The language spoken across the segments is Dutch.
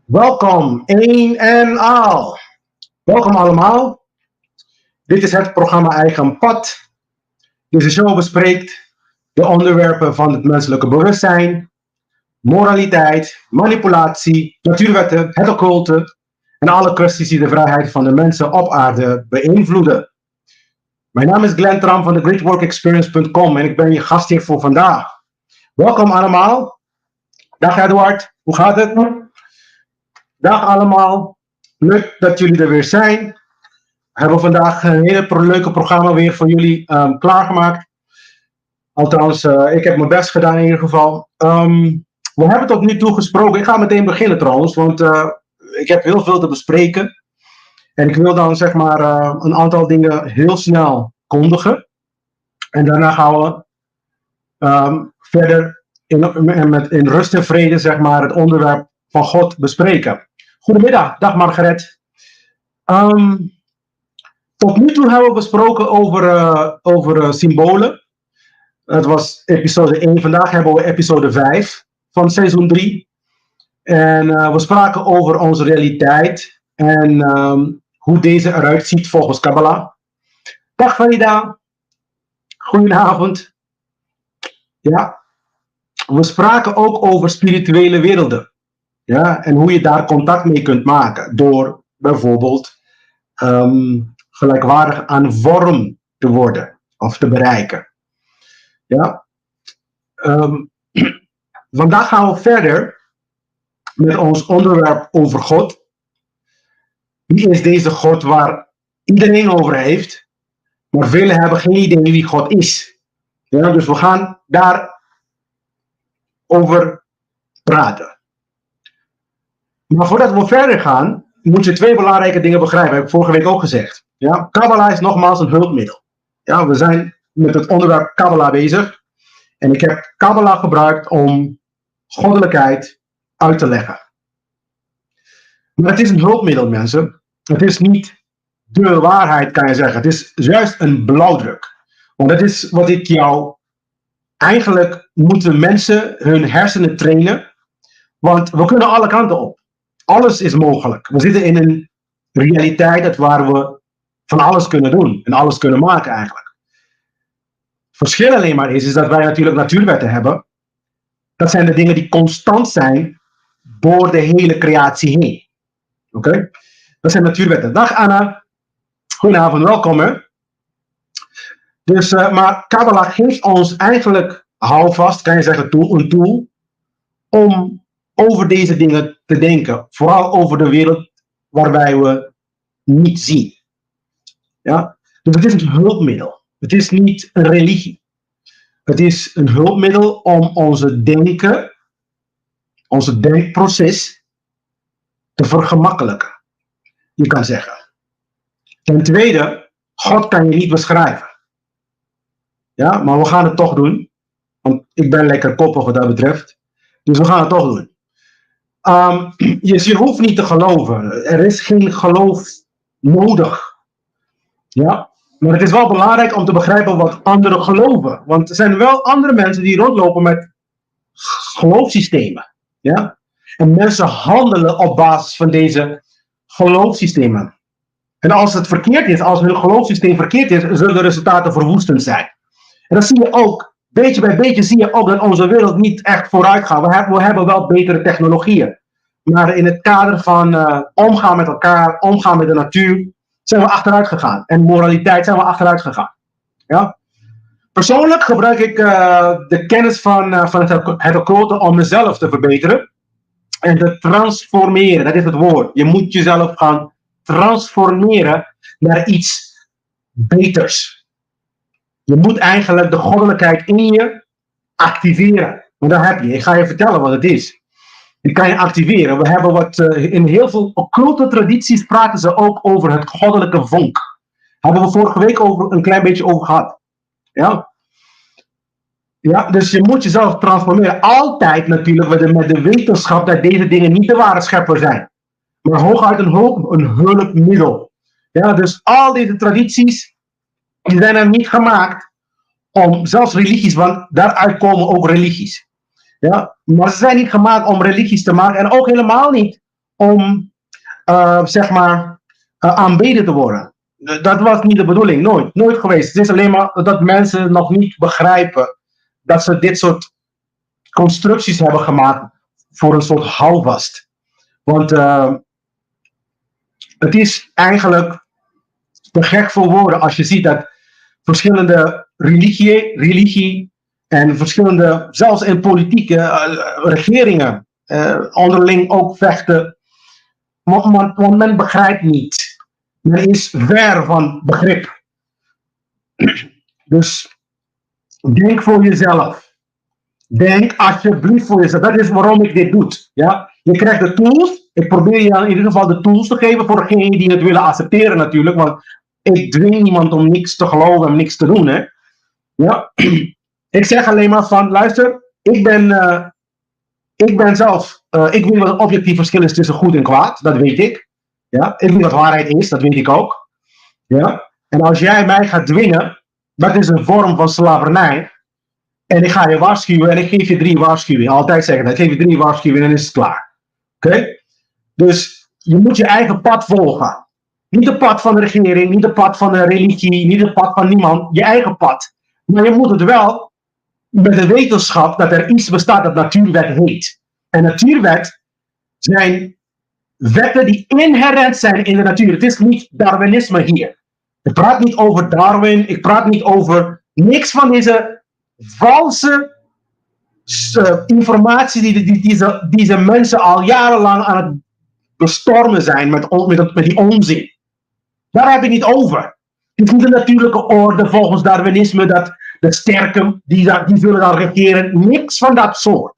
Welkom, één en al. Welkom allemaal. Dit is het programma Eigen Pad. Deze show bespreekt de onderwerpen van het menselijke bewustzijn, moraliteit, manipulatie, natuurwetten, het occulte en alle kwesties die de vrijheid van de mensen op aarde beïnvloeden. Mijn naam is Glenn Tram van thegreatworkexperience.com en ik ben je gastheer voor vandaag. Welkom allemaal. Dag Eduard, hoe gaat het? Dag allemaal. Leuk dat jullie er weer zijn. We hebben vandaag een hele leuke programma weer voor jullie klaargemaakt. Althans, ik heb mijn best gedaan in ieder geval. We hebben tot nu toe gesproken. Ik ga meteen beginnen trouwens, want ik heb heel veel te bespreken. En ik wil dan zeg maar een aantal dingen heel snel kondigen. En daarna gaan we verder in rust en vrede zeg maar het onderwerp van God bespreken. Goedemiddag, dag Margaret. Tot nu toe hebben we besproken over symbolen. Dat was episode 1. Vandaag hebben we episode 5 van seizoen 3. En we spraken over onze realiteit en hoe deze eruit ziet volgens Kabbalah. Dag Farida. Goedenavond. Ja. We spraken ook over spirituele werelden. Ja, en hoe je daar contact mee kunt maken. Door bijvoorbeeld gelijkwaardig aan vorm te worden. Of te bereiken. Ja. Vandaag gaan we verder met ons onderwerp over God. Wie is deze God waar iedereen over heeft, maar velen hebben geen idee wie God is. Ja, dus we gaan daar over praten. Maar voordat we verder gaan, moet je twee belangrijke dingen begrijpen. Dat heb ik vorige week ook gezegd. Ja, Kabbalah is nogmaals een hulpmiddel. Ja, we zijn met het onderwerp Kabbalah bezig. En ik heb Kabbalah gebruikt om goddelijkheid uit te leggen. Maar het is een hulpmiddel, mensen. Het is niet de waarheid, kan je zeggen. Het is juist een blauwdruk. Want dat is wat ik jou... Eigenlijk moeten mensen hun hersenen trainen. Want we kunnen alle kanten op. Alles is mogelijk. We zitten in een realiteit waar we van alles kunnen doen. En alles kunnen maken eigenlijk. Het verschil alleen maar is dat wij natuurlijk natuurwetten hebben. Dat zijn de dingen die constant zijn door de hele creatie heen. Oké? Dat zijn natuurwetten. Dag Anna. Goedenavond, welkom hè. Dus, maar Kabbalah geeft ons eigenlijk houvast, kan je zeggen, een tool om over deze dingen te denken. Vooral over de wereld waarbij we niet zien. Ja? Dus het is een hulpmiddel. Het is niet een religie. Het is een hulpmiddel om onze denken, onze denkproces te vergemakkelijken. Je kan zeggen. Ten tweede, God kan je niet beschrijven. Ja, maar we gaan het toch doen. Want ik ben lekker koppig wat dat betreft. Dus we gaan het toch doen. Je hoeft niet te geloven. Er is geen geloof nodig. Ja, maar het is wel belangrijk om te begrijpen wat anderen geloven. Want er zijn wel andere mensen die rondlopen met geloofssystemen. Ja? En mensen handelen op basis van deze geloofssystemen. En als het verkeerd is, als hun geloofssysteem verkeerd is, zullen de resultaten verwoestend zijn. En dan zie je ook, beetje bij beetje zie je ook dat onze wereld niet echt vooruit gaat. We hebben wel betere technologieën. Maar in het kader van omgaan met elkaar, omgaan met de natuur, zijn we achteruit gegaan. En moraliteit zijn we achteruit gegaan. Ja? Persoonlijk gebruik ik de kennis van het occulte om mezelf te verbeteren. En te transformeren, dat is het woord. Je moet jezelf gaan transformeren naar iets beters. Je moet eigenlijk de goddelijkheid in je activeren. Want daar heb je. Ik ga je vertellen wat het is. Die kan je activeren. We hebben in heel veel occulte tradities praten ze ook over het goddelijke vonk. Hebben we vorige week een klein beetje over gehad. Ja? Ja, dus je moet jezelf transformeren. Altijd natuurlijk met de wetenschap dat deze dingen niet de ware schepper zijn. Maar hooguit een hulpmiddel. Ja, dus al deze tradities, die zijn er niet gemaakt om, zelfs religies, want daaruit komen ook religies. Ja, maar ze zijn niet gemaakt om religies te maken en ook helemaal niet om zeg maar aanbeden te worden. Dat was niet de bedoeling, nooit geweest. Het is alleen maar dat mensen nog niet begrijpen dat ze dit soort constructies hebben gemaakt voor een soort houvast. Want het is eigenlijk te gek voor woorden als je ziet dat verschillende religie en verschillende, zelfs in politieke regeringen, onderling ook vechten. Want men begrijpt niet. Men is ver van begrip. Dus denk voor jezelf. Denk alsjeblieft voor jezelf. Dat is waarom ik dit doe. Ja? Je krijgt de tools. Ik probeer je in ieder geval de tools te geven voor degenen die het willen accepteren natuurlijk. Want ik dwing niemand om niks te geloven en niks te doen. Hè? Ja? Ik zeg alleen maar van, luister, ik ben zelf, ik weet wat het objectief verschil is tussen goed en kwaad. Dat weet ik. Ja? Ik weet wat waarheid is, dat weet ik ook. Ja? En als jij mij gaat dwingen, dat is een vorm van slavernij. En ik ga je waarschuwen en ik geef je 3 waarschuwingen. Altijd zeggen dat. Ik geef je 3 waarschuwingen en dan is het klaar. Oké? Dus je moet je eigen pad volgen. Niet het pad van de regering, niet het pad van de religie, niet het pad van niemand. Je eigen pad. Maar je moet het wel met de wetenschap dat er iets bestaat dat natuurwet heet. En natuurwet zijn wetten die inherent zijn in de natuur. Het is niet Darwinisme hier. Ik praat niet over Darwin. Ik praat niet over niks van deze valse informatie die deze mensen al jarenlang aan het bestormen zijn met die onzin. Daar heb ik niet over. Het is niet de natuurlijke orde volgens Darwinisme dat de sterken die zullen dan regeren. Niks van dat soort.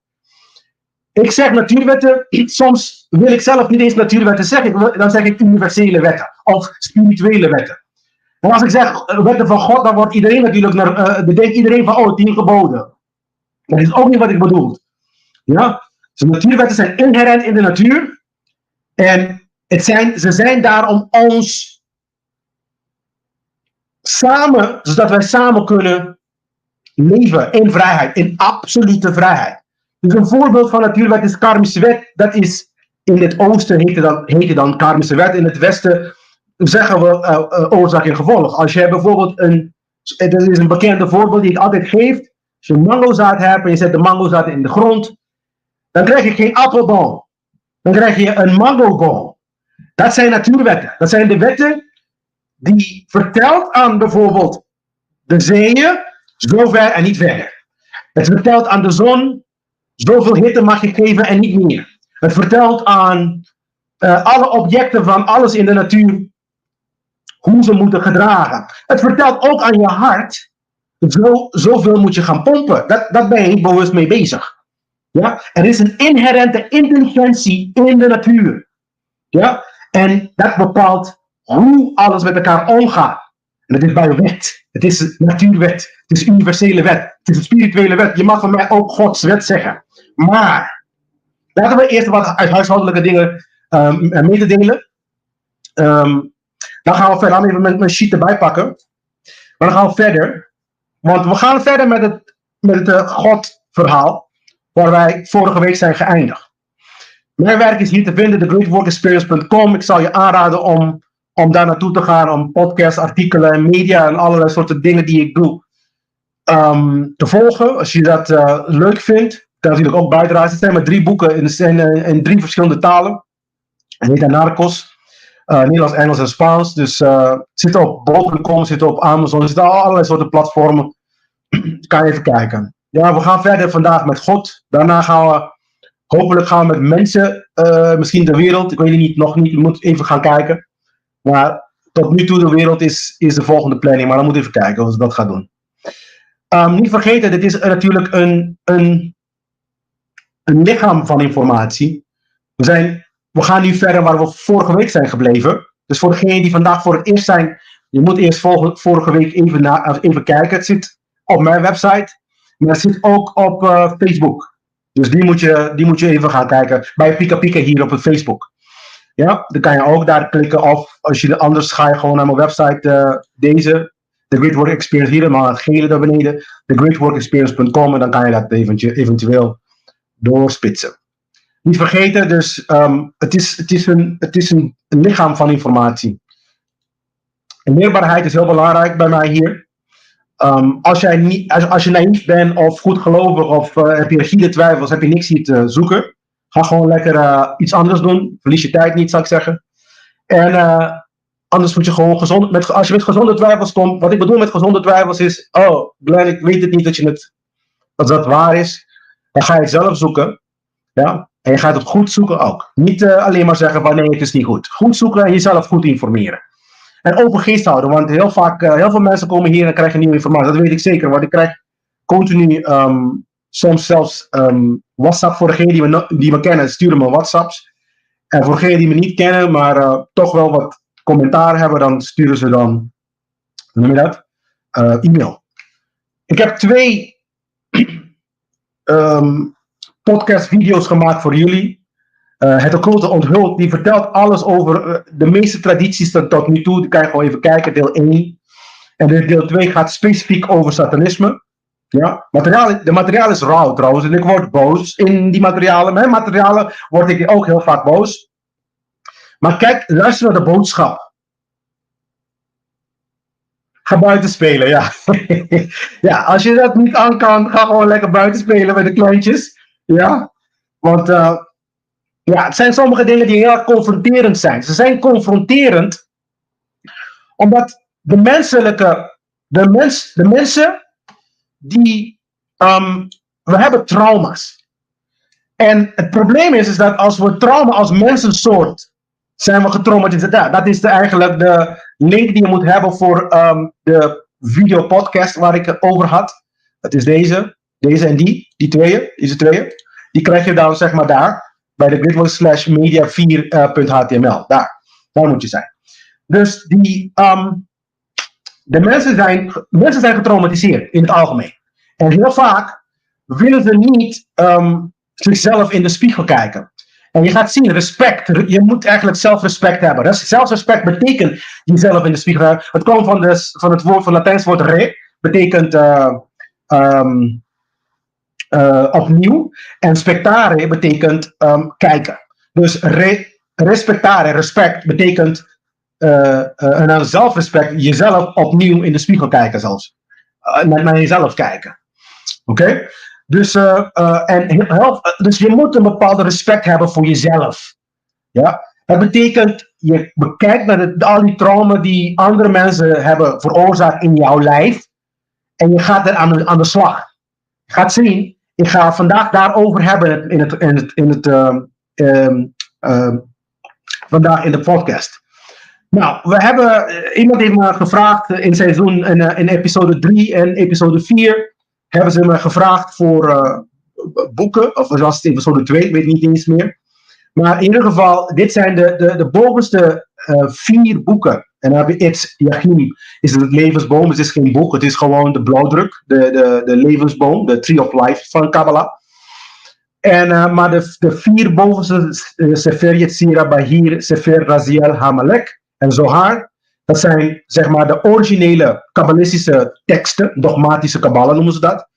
Ik zeg natuurwetten, soms wil ik zelf niet eens natuurwetten zeggen, dan zeg ik universele wetten of spirituele wetten. En als ik zeg wetten van God, dan wordt iedereen natuurlijk bedenkt iedereen van 10 geboden. Dat is ook niet wat ik bedoel. Ja? Dus natuurwetten zijn inherent in de natuur en ze zijn daar om ons samen, zodat wij samen kunnen leven in vrijheid, in absolute vrijheid. Dus een voorbeeld van natuurwet is karmische wet. Dat is in het oosten heette dan karmische wet. In het westen zeggen we oorzaak en gevolg. Als je bijvoorbeeld dat is een bekende voorbeeld die ik altijd geef. Als je een mangozaad hebt en je zet de mangozaad in de grond, dan krijg je geen appelboom. Dan krijg je een mangoboom. Dat zijn natuurwetten. Dat zijn de wetten die vertelt aan bijvoorbeeld de zeeën, zover en niet verder. Het vertelt aan de zon, zoveel hitte mag je geven en niet meer. Het vertelt aan alle objecten van alles in de natuur hoe ze moeten gedragen. Het vertelt ook aan je hart, zoveel moet je gaan pompen. Dat ben je niet bewust mee bezig. Ja? Er is een inherente intelligentie in de natuur. Ja? En dat bepaalt hoe alles met elkaar omgaat. En dat is bij wet. Het is natuurwet. Het is universele wet. Het is een spirituele wet. Je mag van mij ook Gods wet zeggen. Maar laten we eerst wat huishoudelijke dingen mee te delen. Dan gaan we verder. Laat me even mijn sheet erbij pakken. Maar dan gaan we verder. Want we gaan verder met het God-verhaal. Waar wij vorige week zijn geëindigd. Mijn werk is hier te vinden. thegreatworkexperience.com. Ik zal je aanraden om daar naartoe te gaan. Om podcasts, artikelen, media en allerlei soorten dingen die ik doe. Te volgen. Als je dat leuk vindt. Kan natuurlijk ook bijdragen. Het zijn maar 3 boeken in 3 verschillende talen. Het heet Narcos. Nederlands, Engels en Spaans. Dus het zit op bol.com, zit op Amazon. Er zitten allerlei soorten platformen. Kan je even kijken. Ja, we gaan verder vandaag met God. Daarna gaan we hopelijk met mensen. Misschien de wereld. Ik weet het niet, nog niet. Je moet even gaan kijken. Maar tot nu toe de wereld is de volgende planning. Maar dan moet even kijken of we dat gaan doen. Niet vergeten, dit is natuurlijk een lichaam van informatie. We gaan nu verder waar we vorige week zijn gebleven. Dus voor degenen die vandaag voor het eerst zijn, je moet eerst vorige week even kijken. Het zit op mijn website, maar het zit ook op Facebook. Dus die moet je even gaan kijken. Bij Pika Pika hier op het Facebook. Ja, dan kan je ook daar klikken. Of als je anders ga je gewoon naar mijn website. Deze, The Great Work Experience hier, maar het gele daar beneden. thegreatworkexperience.com en dan kan je dat eventueel doorspitsen. Niet vergeten, dus het is een lichaam van informatie. En leerbaarheid is heel belangrijk bij mij hier. Als je naïef bent of goedgelovig of heb je rigide twijfels, heb je niks hier te zoeken. Ga gewoon lekker iets anders doen. Verlies je tijd niet, zou ik zeggen. En anders moet je gewoon als je met gezonde twijfels komt. Wat ik bedoel met gezonde twijfels is, oh Glenn, ik weet het niet dat waar is. Dan ga je het zelf zoeken. Ja? En je gaat het goed zoeken ook. Niet alleen maar zeggen van nee, het is niet goed. Goed zoeken en jezelf goed informeren. En open geest houden, want heel veel mensen komen hier en krijgen nieuwe informatie. Dat weet ik zeker, want ik krijg continu, soms zelfs WhatsApp voor degenen die me kennen, sturen me WhatsApps. En voor degenen die me niet kennen, maar toch wel wat commentaar hebben, dan sturen ze dan, hoe noem je dat? E-mail. Ik heb 2 podcastvideo's gemaakt voor jullie. Het occulte onthuld, die vertelt alles over de meeste tradities tot nu toe. Die kan je gewoon even kijken, deel 1. En deel 2 gaat specifiek over satanisme. Ja? De materiaal is rauw trouwens, en ik word boos in die materialen. Mijn materialen word ik ook heel vaak boos. Maar kijk, luister naar de boodschap. Ga buiten spelen, ja. Ja, als je dat niet aan kan, ga gewoon lekker buiten spelen met de kleintjes. Ja, want ja, het zijn sommige dingen die heel confronterend zijn. Ze zijn confronterend omdat de mensen die, we hebben trauma's. En het probleem is dat als we trauma als mensensoort zijn we getraumatiseerd. Dat is eigenlijk de link die je moet hebben voor de videopodcast waar ik het over had. Dat is deze en deze tweeën. Die krijg je dan zeg maar daar. Bij de gridwall/media4.html. Daar moet je zijn. Dus de mensen zijn getraumatiseerd in het algemeen. En heel vaak willen ze niet zichzelf in de spiegel kijken. En je gaat zien, respect. Je moet eigenlijk zelfrespect hebben. Zelfrespect betekent jezelf in de spiegel hebben. Het komt van het Latijns woord re. Betekent opnieuw. En spectare betekent kijken. Dus respectare, respect, betekent en zelfrespect, jezelf opnieuw in de spiegel kijken zelfs. Naar jezelf kijken. Oké? Dus je moet een bepaalde respect hebben voor jezelf. Ja? Dat betekent, je bekijkt naar al die trauma die andere mensen hebben veroorzaakt in jouw lijf. En je gaat er aan de slag. Je gaat zien, ik ga vandaag daarover hebben vandaag in de podcast. Nou, iemand heeft me gevraagd in seizoen, in episode 3 en episode 4, hebben ze me gevraagd voor boeken, of was het episode 2, ik weet niet eens meer. Maar in ieder geval, dit zijn de bovenste 4 boeken. En dan heb je Etz Yachim, is het levensboom, het is geen boek, het is gewoon de blauwdruk, de levensboom, de Tree of Life van Kabbalah. Maar de 4 bovenste, Sefer Yetzirah, Bahir, Sefer Raziel, Hamelech en Zohar, dat zijn zeg maar de originele kabbalistische teksten, dogmatische Kabbalah noemen ze dat.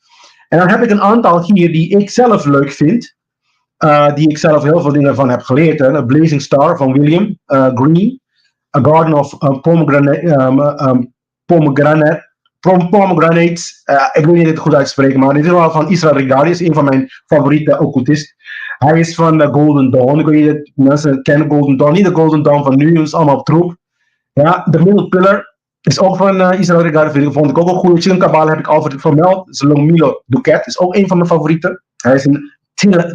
En dan heb ik een aantal hier die ik zelf leuk vind, die ik zelf heel veel dingen van heb geleerd. A Blazing Star van William Green, A Garden of Pomegranates. Ik weet niet of het goed uitspreken, maar dit is wel van Israel Regardie, is een van mijn favoriete occultisten. Hij is van Golden Dawn. Ik weet niet of mensen kennen Golden Dawn. Niet de Golden Dawn van nu, is allemaal op troep. Ja, The Middle Pillar is ook van Israel Regardie. Vond ik ook een goede. Chilen Kabbalah heb ik al vermeld. Zlomilo Duquette is ook een van mijn favorieten. Hij is een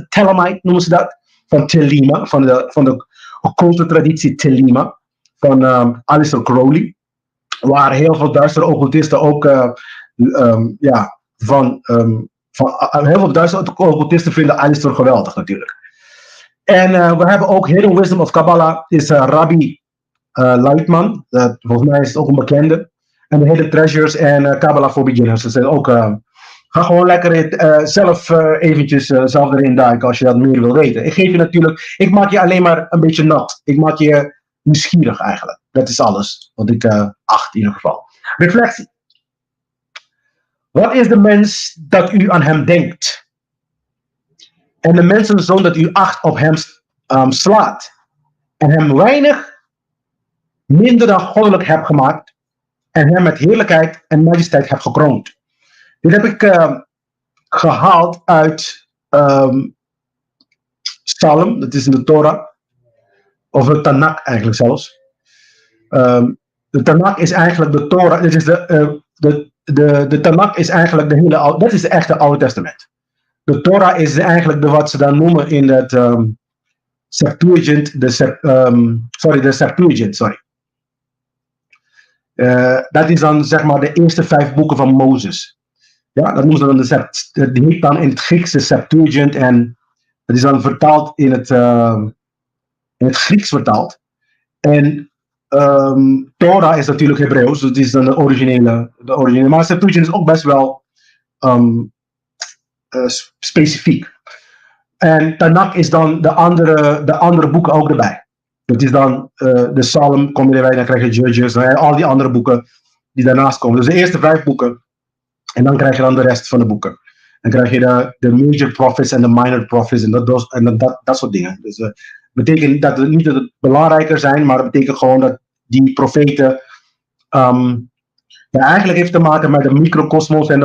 Telamite, noemen ze dat. Van Telima, van de occulte traditie Telima. Van Aleister Crowley. Waar heel veel duistere occultisten ook heel veel duistere occultisten vinden Aleister geweldig natuurlijk. En we hebben ook Hidden Wisdom of Kabbalah, is Rabbi Lightman. Volgens mij is het ook een bekende. En de Hidden Treasures en Kabbalah for Beginners. Dat zijn ook, ga gewoon lekker zelf eventjes zelf erin duiken als je dat meer wil weten. Ik maak je alleen maar een beetje nat. Ik maak je nieuwsgierig eigenlijk. Dat is alles wat ik acht in ieder geval. Reflectie. Wat is de mens dat u aan hem denkt? En de mensenzoon dat u acht op hem slaat. En hem weinig minder dan goddelijk hebt gemaakt. En hem met heerlijkheid en majesteit hebt gekroond. Dit heb ik gehaald uit Psalm, dat is in de Torah. Of de Tanakh eigenlijk zelfs. De Tanakh is eigenlijk de Torah. Dit is de Tanakh is eigenlijk de hele oude. Dat is de echte Oude Testament. De Torah is eigenlijk wat ze dan noemen in het Septuagint. De Septuagint, sorry. Dat is dan zeg maar de eerste 5 boeken van Mozes. Ja, dat noemen ze dan die heet dan in het Grieks de Septuagint en dat is dan vertaald in het Grieks vertaald. En Torah is natuurlijk Hebreeuws, dus het is dan de originele. Maar Septuagint is ook best wel specifiek. En Tanakh is dan de andere boeken ook erbij. Dat is dan de Psalm, kom je erbij, dan krijg je Judges, dan al die andere boeken die daarnaast komen. Dus de eerste 5 boeken. En dan krijg je dan de rest van de boeken. Dan krijg je de major prophets en de minor prophets en dat soort dingen. Dus dat betekent dat het niet dat het belangrijker zijn, maar dat betekent gewoon dat die profeten eigenlijk heeft te maken met de microcosmos en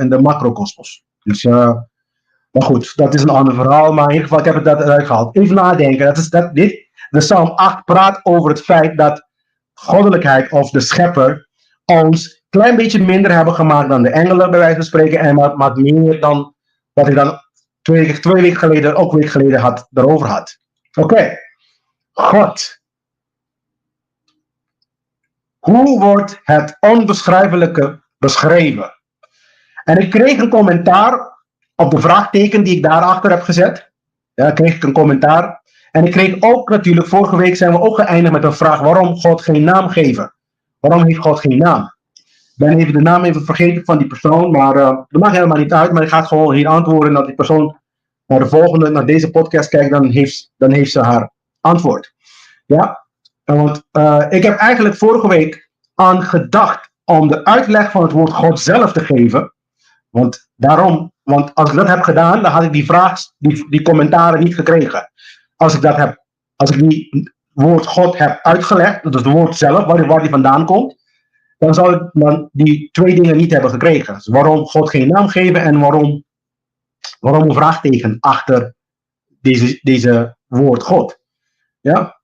de macrocosmos. Dus, maar goed, dat is een ander verhaal, maar in ieder geval, ik heb het dat eruit gehaald. Even nadenken, de Psalm 8 praat over het feit dat goddelijkheid of de schepper ons een klein beetje minder hebben gemaakt dan de engelen, bij wijze van spreken, en maar meer dan wat ik dan 2 weken geleden, ook een week geleden erover had. Oké. God. Hoe wordt het onbeschrijfelijke beschreven? En ik kreeg een commentaar op de vraagteken die ik daarachter heb gezet. Ja, kreeg ik een commentaar. En ik kreeg ook natuurlijk, vorige week zijn we ook geëindigd met een vraag, waarom God geen naam geven? Waarom heeft God geen naam? Ik ben even de naam vergeten van die persoon, maar dat maakt helemaal niet uit. Maar ik ga het gewoon hier antwoorden dat die persoon naar deze podcast kijkt, dan heeft ze haar antwoord. Ja, want ik heb eigenlijk vorige week aan gedacht om de uitleg van het woord God zelf te geven. Want als ik dat heb gedaan, dan had ik die commentaren niet gekregen. Als ik die woord God heb uitgelegd, dat is het woord zelf, waar die vandaan komt, dan zou ik dan die 2 dingen niet hebben gekregen. Dus waarom God geen naam geven en waarom een vraagteken achter deze woord God. Ja?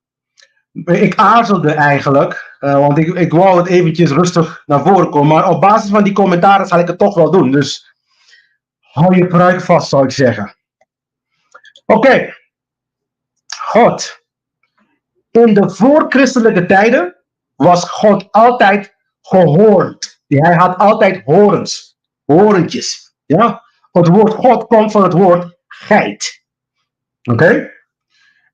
Ik aarzelde eigenlijk, want ik wou het eventjes rustig naar voren komen, maar op basis van die commentaren zal ik het toch wel doen. Dus hou je pruik vast, zou ik zeggen. Oké. God. In de voorchristelijke tijden was God altijd gehoord. Hij had altijd horentjes. Ja? Het woord God komt van het woord geit. Oké?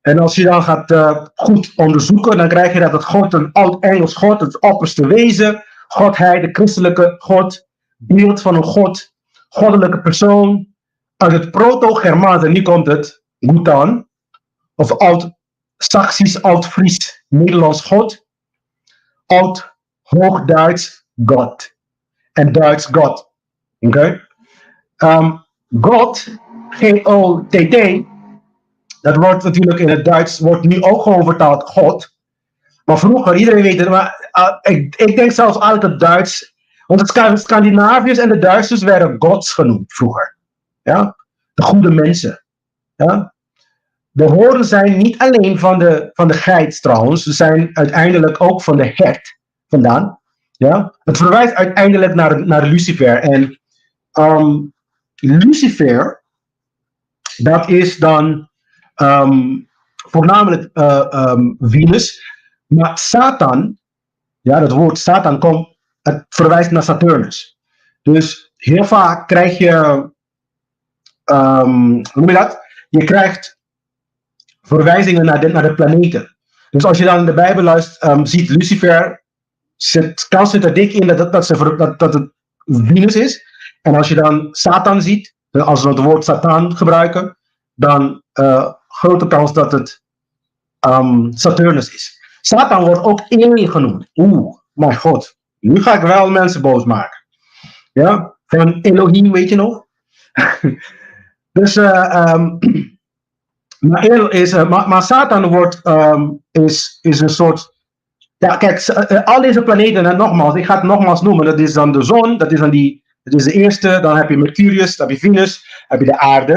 En als je dan gaat goed onderzoeken, dan krijg je dat het God een oud-Engels God, het opperste wezen, Godheid, de christelijke God, beeld van een God, goddelijke persoon. Uit het proto-Germaans, en nu komt het, Gutan, of oud-Saxisch, oud-Fries, Nederlands God, oud-Hoogduits God, en Duits God. Oké? God, G-O-T-T, dat wordt natuurlijk in het Duits, wordt nu ook gewoon vertaald God. Maar vroeger, iedereen weet het, maar ik denk zelfs uit het Duits, want de Scandinaviërs en de Duitsers werden gods genoemd vroeger. Ja? De goede mensen. Ja? De horen zijn niet alleen van de geit trouwens, ze zijn uiteindelijk ook van de hert vandaan. Ja? Het verwijst uiteindelijk naar Lucifer. En Lucifer, dat is dan voornamelijk Venus. Maar Satan, ja, dat woord Satan het verwijst naar Saturnus. Dus heel vaak krijg je, hoe noem je dat? Je krijgt verwijzingen naar de planeten. Dus als je dan in de Bijbel luistert, ziet Lucifer, kans zit er dik in dat het Venus is. En als je dan Satan ziet, als we het woord Satan gebruiken, dan grote kans dat het Saturnus is. Satan wordt ook alien genoemd. Mijn god. Nu ga ik wel mensen boos maken. Ja, van Elohim, weet je nog? Dus, maar maar Satan is een soort. Ja, kijk, al deze planeten, en nogmaals, ik ga het nogmaals noemen. Dat is dan de zon, dat is de eerste. Dan heb je Mercurius, dan heb je Venus, dan heb je de aarde.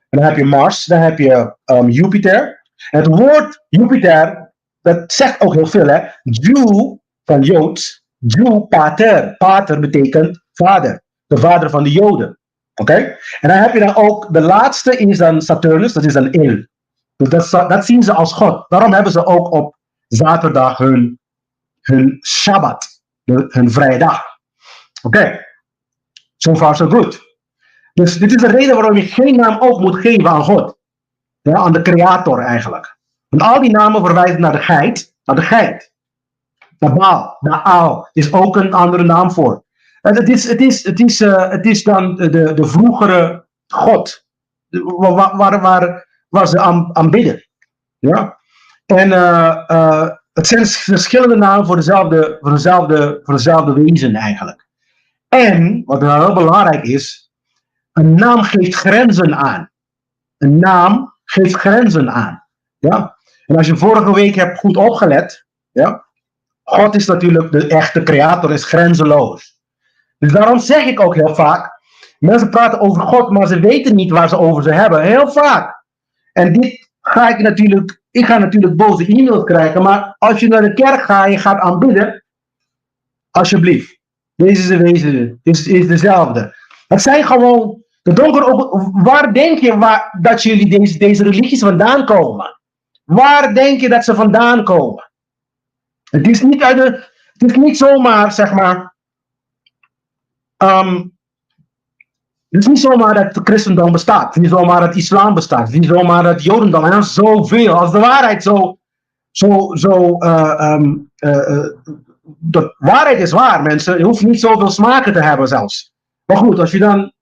En dan heb je Mars, dan heb je Jupiter. En het woord Jupiter, dat zegt ook heel veel, hè. Jew, van Joods, Jew, pater. Pater betekent vader. De vader van de Joden. Oké? En dan heb je dan ook, de laatste is dan Saturnus, dat is dan El. Dus dat zien ze als God. Daarom hebben ze ook op zaterdag hun Shabbat, hun vrije dag. Oké, so far so good. Dus dit is de reden waarom je geen naam ook moet geven aan God. Ja, aan de creator eigenlijk. Want al die namen verwijzen naar de geit. Naar Baal, naar Aal is ook een andere naam voor. En het is dan de vroegere God. Waar ze aanbidden. Ja? En het zijn verschillende namen voor dezelfde wezen eigenlijk. En, wat nou heel belangrijk is, een naam geeft grenzen aan. Een naam geeft grenzen aan. Ja? En als je vorige week hebt goed opgelet, ja, God is natuurlijk de echte creator, is grenzeloos. Dus daarom zeg ik ook heel vaak, mensen praten over God, maar ze weten niet waar ze over ze hebben. Heel vaak. En dit ga ik ga natuurlijk boze e-mails krijgen, maar als je naar de kerk gaat en je gaat aanbidden, alsjeblieft. Deze is de wezen, is dezelfde. Het zijn gewoon de donkere. Waar denk je dat jullie deze religies vandaan komen? Waar denk je dat ze vandaan komen? Het is niet zomaar, zeg maar. Het is niet zomaar dat het christendom bestaat. Het is niet zomaar dat islam bestaat. Het is niet zomaar dat jodendom. En zoveel. Als de waarheid de waarheid is waar, mensen. Je hoeft niet zoveel smaken te hebben zelfs. Maar goed, als je dan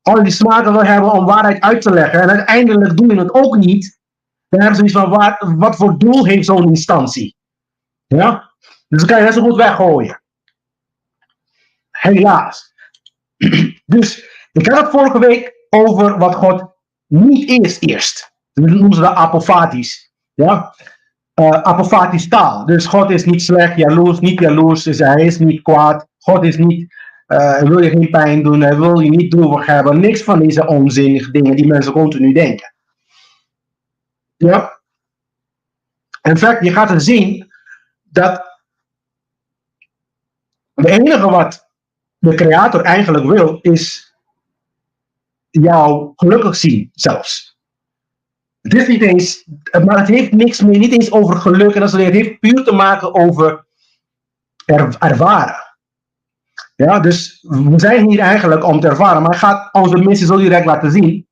al die smaken wil hebben om waarheid uit te leggen. En uiteindelijk doen je het ook niet. Dan hebben ze iets van, wat voor doel heeft zo'n instantie? Ja? Dus dan kan je net zo goed weggooien. Helaas. Dus ik had het vorige week over wat God niet is eerst. Dat noemen ze dat apofatisch. Ja? Apofatisch taal. Dus God is niet slecht, jaloers, niet jaloers. Dus hij is niet kwaad. God is niet, hij wil je geen pijn doen. Hij wil je niet droevig hebben. Niks van deze onzinnige dingen die mensen continu denken. Ja? In fact, je gaat er zien dat het enige wat de creator eigenlijk wil, is jou gelukkig zien zelfs. Het is niet eens, maar het heeft niks meer, niet eens over geluk. En het heeft puur te maken over ervaren. Ja, dus we zijn hier eigenlijk om te ervaren. Maar hij gaat onze missie zo direct laten zien.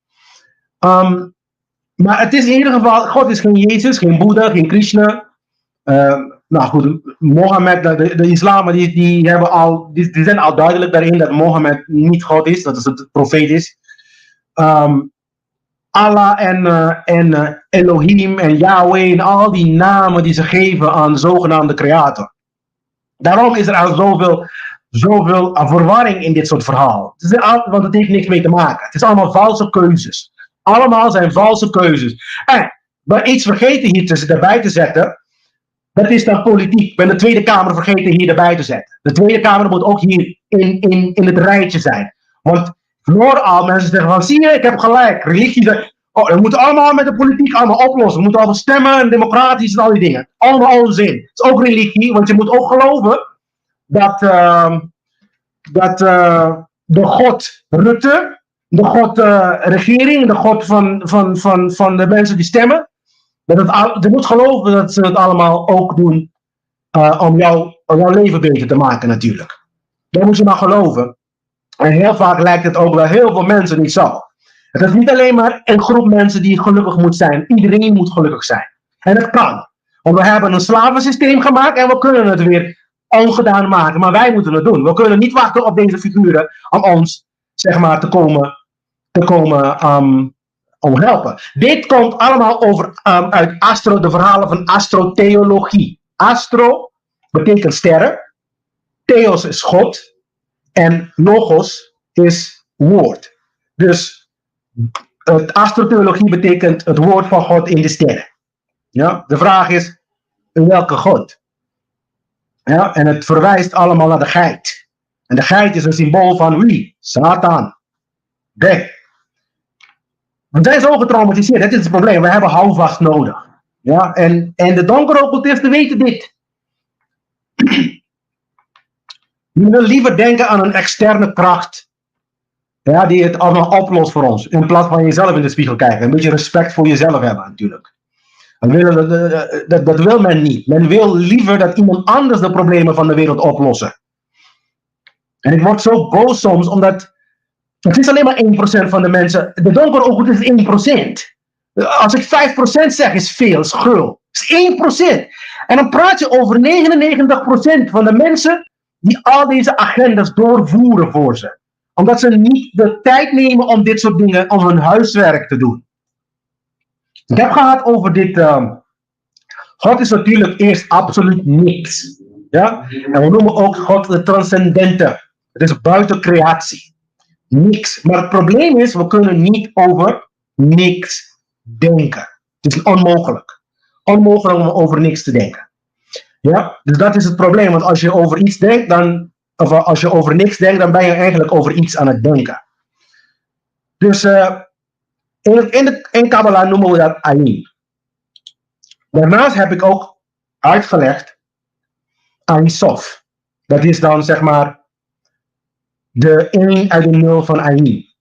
Maar het is in ieder geval, God is geen Jezus, geen Boeddha, geen Krishna. Nou goed, Mohammed, de islam, die zijn al duidelijk daarin dat Mohammed niet God is, dat het profeet is. Allah en Elohim en Yahweh en al die namen die ze geven aan de zogenaamde creator. Daarom is er al zoveel verwarring in dit soort verhaal. Want het heeft niks mee te maken. Het is allemaal valse keuzes. Allemaal zijn valse keuzes. Maar iets vergeten hier erbij te zetten. Dat is dan politiek. Ik ben de Tweede Kamer vergeten hier erbij te zetten. De Tweede Kamer moet ook hier in het rijtje zijn. Want al mensen zeggen van, zie je, ik heb gelijk. Religie, we moeten allemaal met de politiek allemaal oplossen. We moeten allemaal stemmen en democratisch en al die dingen. Allemaal onzin. Het is ook religie, want je moet ook geloven dat de God Rutte, de God regering, de God van de mensen die stemmen, je moet geloven dat ze het allemaal ook doen om jouw leven beter te maken natuurlijk. Daar moet je maar geloven. En heel vaak lijkt het ook bij heel veel mensen niet zo. Het is niet alleen maar een groep mensen die gelukkig moet zijn. Iedereen moet gelukkig zijn. En dat kan. Want we hebben een slavensysteem gemaakt en we kunnen het weer ongedaan maken. Maar wij moeten het doen. We kunnen niet wachten op deze figuren om ons, zeg maar, te komen helpen. Dit komt allemaal uit de verhalen van astrotheologie. Astro betekent sterren. Theos is God. En logos is woord. Dus Het astrotheologie betekent het woord van God in de sterren. Ja? De vraag is, welke God? Ja? En het verwijst allemaal naar de geit. En de geit is een symbool van wie? Satan. Oké. We zijn zo getraumatiseerd, dat is het probleem. We hebben houvast nodig. Ja? En de donkere occultisten weten dit. Je wil liever denken aan een externe kracht. Ja, die het allemaal oplost voor ons. In plaats van jezelf in de spiegel kijken. Een beetje respect voor jezelf hebben natuurlijk. Dat wil men niet. Men wil liever dat iemand anders de problemen van de wereld oplossen. En ik word zo boos soms, omdat het is alleen maar 1% van de mensen. De donkere occultist is 1%. Als ik 5% zeg, is veel, is gul. Is 1%. En dan praat je over 99% van de mensen die al deze agendas doorvoeren voor ze. Omdat ze niet de tijd nemen om dit soort dingen, om hun huiswerk te doen. Ik heb gehad over dit. God is natuurlijk eerst absoluut niks. Ja? En we noemen ook God de transcendente. Het is buiten creatie. Niks. Maar het probleem is, we kunnen niet over niks denken. Het is onmogelijk. Onmogelijk om over niks te denken. Ja? Dus dat is het probleem. Want als je over iets denkt, als je over niks denkt, dan ben je eigenlijk over iets aan het denken. Dus in Kabbalah noemen we dat Ayin. Daarnaast heb ik ook uitgelegd Ein Sof. Dat is dan zeg maar de 1 uit de 0 van Ayin.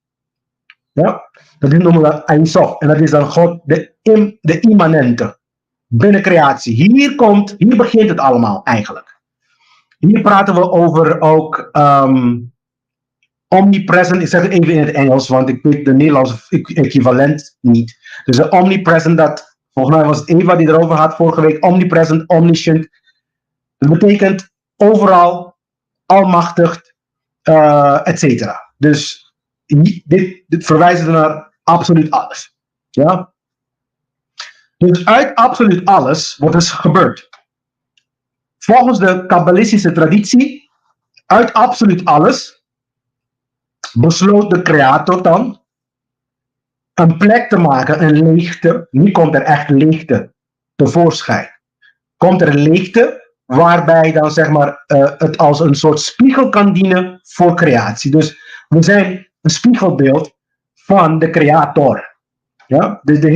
Ja? Dat noemen we Ein Sof. En dat is dan God, de immanente. Binnen creatie. Hier begint het allemaal eigenlijk. Hier praten we over ook omnipresent. Ik zeg het even in het Engels, want ik weet de Nederlandse equivalent niet. Dus de omnipresent, dat volgens mij was het Eva die erover had vorige week. Omnipresent, omniscient. Dat betekent overal, almachtig, etc. Dus dit verwijst naar absoluut alles. Ja? Dus uit absoluut alles wordt dus gebeurd. Volgens de kabbalistische traditie, uit absoluut alles, besloot de creator dan een plek te maken, een leegte. Nu komt er echt leegte tevoorschijn. Komt er een leegte waarbij dan zeg maar het als een soort spiegel kan dienen voor creatie. Dus we zijn een spiegelbeeld van de creator. Ja? Dus de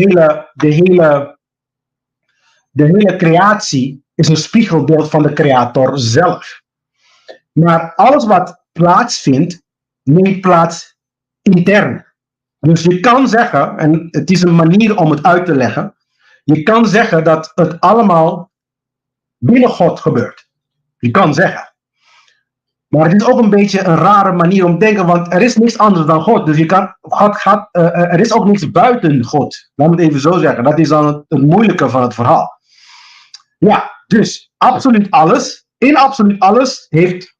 hele creatie is een spiegelbeeld van de creator zelf. Maar alles wat plaatsvindt, neemt plaats intern. Dus je kan zeggen, en het is een manier om het uit te leggen, je kan zeggen dat het allemaal binnen God gebeurt. Je kan zeggen. Maar het is ook een beetje een rare manier om te denken, want er is niks anders dan God. Dus er is ook niks buiten God. Laat me het even zo zeggen. Dat is dan het moeilijke van het verhaal. Ja, dus absoluut alles. In absoluut alles heeft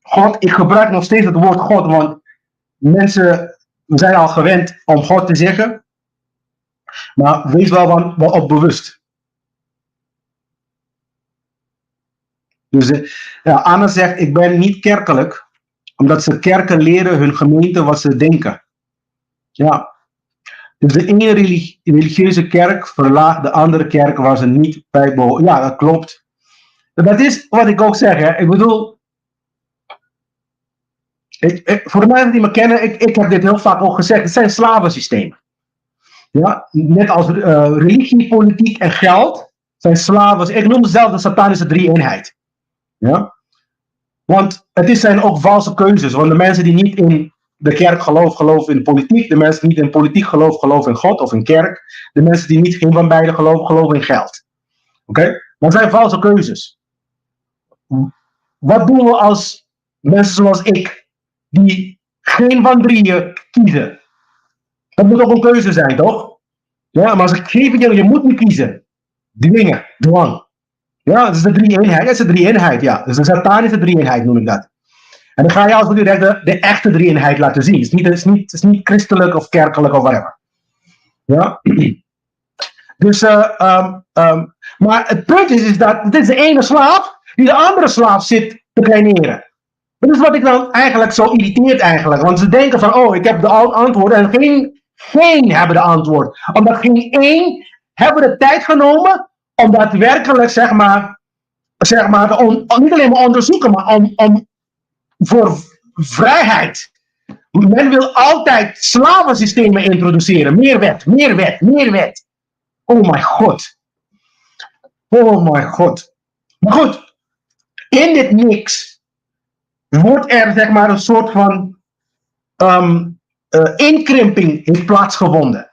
God, ik gebruik nog steeds het woord God, want mensen zijn al gewend om God te zeggen. Maar wees wel op bewust. Dus Anna zegt, ik ben niet kerkelijk, omdat ze kerken leren hun gemeente wat ze denken. Ja. Dus de ene religieuze kerk verlaagt de andere kerk waar ze niet bij behoren. Ja, dat klopt. Dat is wat ik ook zeg. Hè. Ik bedoel, voor de mensen die me kennen, ik heb dit heel vaak ook gezegd. Het zijn slavensystemen. Ja? Net als religie, politiek en geld zijn slaven. Ik noem het zelf de satanische drie-eenheid. Ja? Want het zijn ook valse keuzes. Want de mensen die niet in de kerk geloven in politiek. De mensen die niet in politiek geloven in God of in kerk. De mensen die niet geen van beide geloven in geld. Oké? Dat zijn valse keuzes. Wat doen we als mensen zoals ik, die geen van drieën kiezen? Dat moet ook een keuze zijn, toch? Ja, maar als ik geef je moet niet kiezen. Dwingen, dwang. Ja, dat is de drie-eenheid. Dat is de drie-eenheid, ja. Dus de satanische drie-eenheid noem ik dat. En dan ga je als direct de echte drie-eenheid laten zien. Het is niet christelijk of kerkelijk of whatever. Ja. Dus, maar het punt is dat dit is de ene slaaf die de andere slaaf zit te kleineren. Dat is wat ik dan eigenlijk zo irriteert eigenlijk. Want ze denken van, oh, ik heb de antwoorden en Geen hebben de antwoord. Omdat geen één hebben de tijd genomen om daadwerkelijk, niet alleen maar onderzoeken, maar om voor vrijheid. Men wil altijd slavensystemen introduceren. Meer wet, meer wet, meer wet. Oh mijn god. Oh mijn god. Maar goed, in dit niks wordt er een soort van inkrimping heeft plaatsgevonden.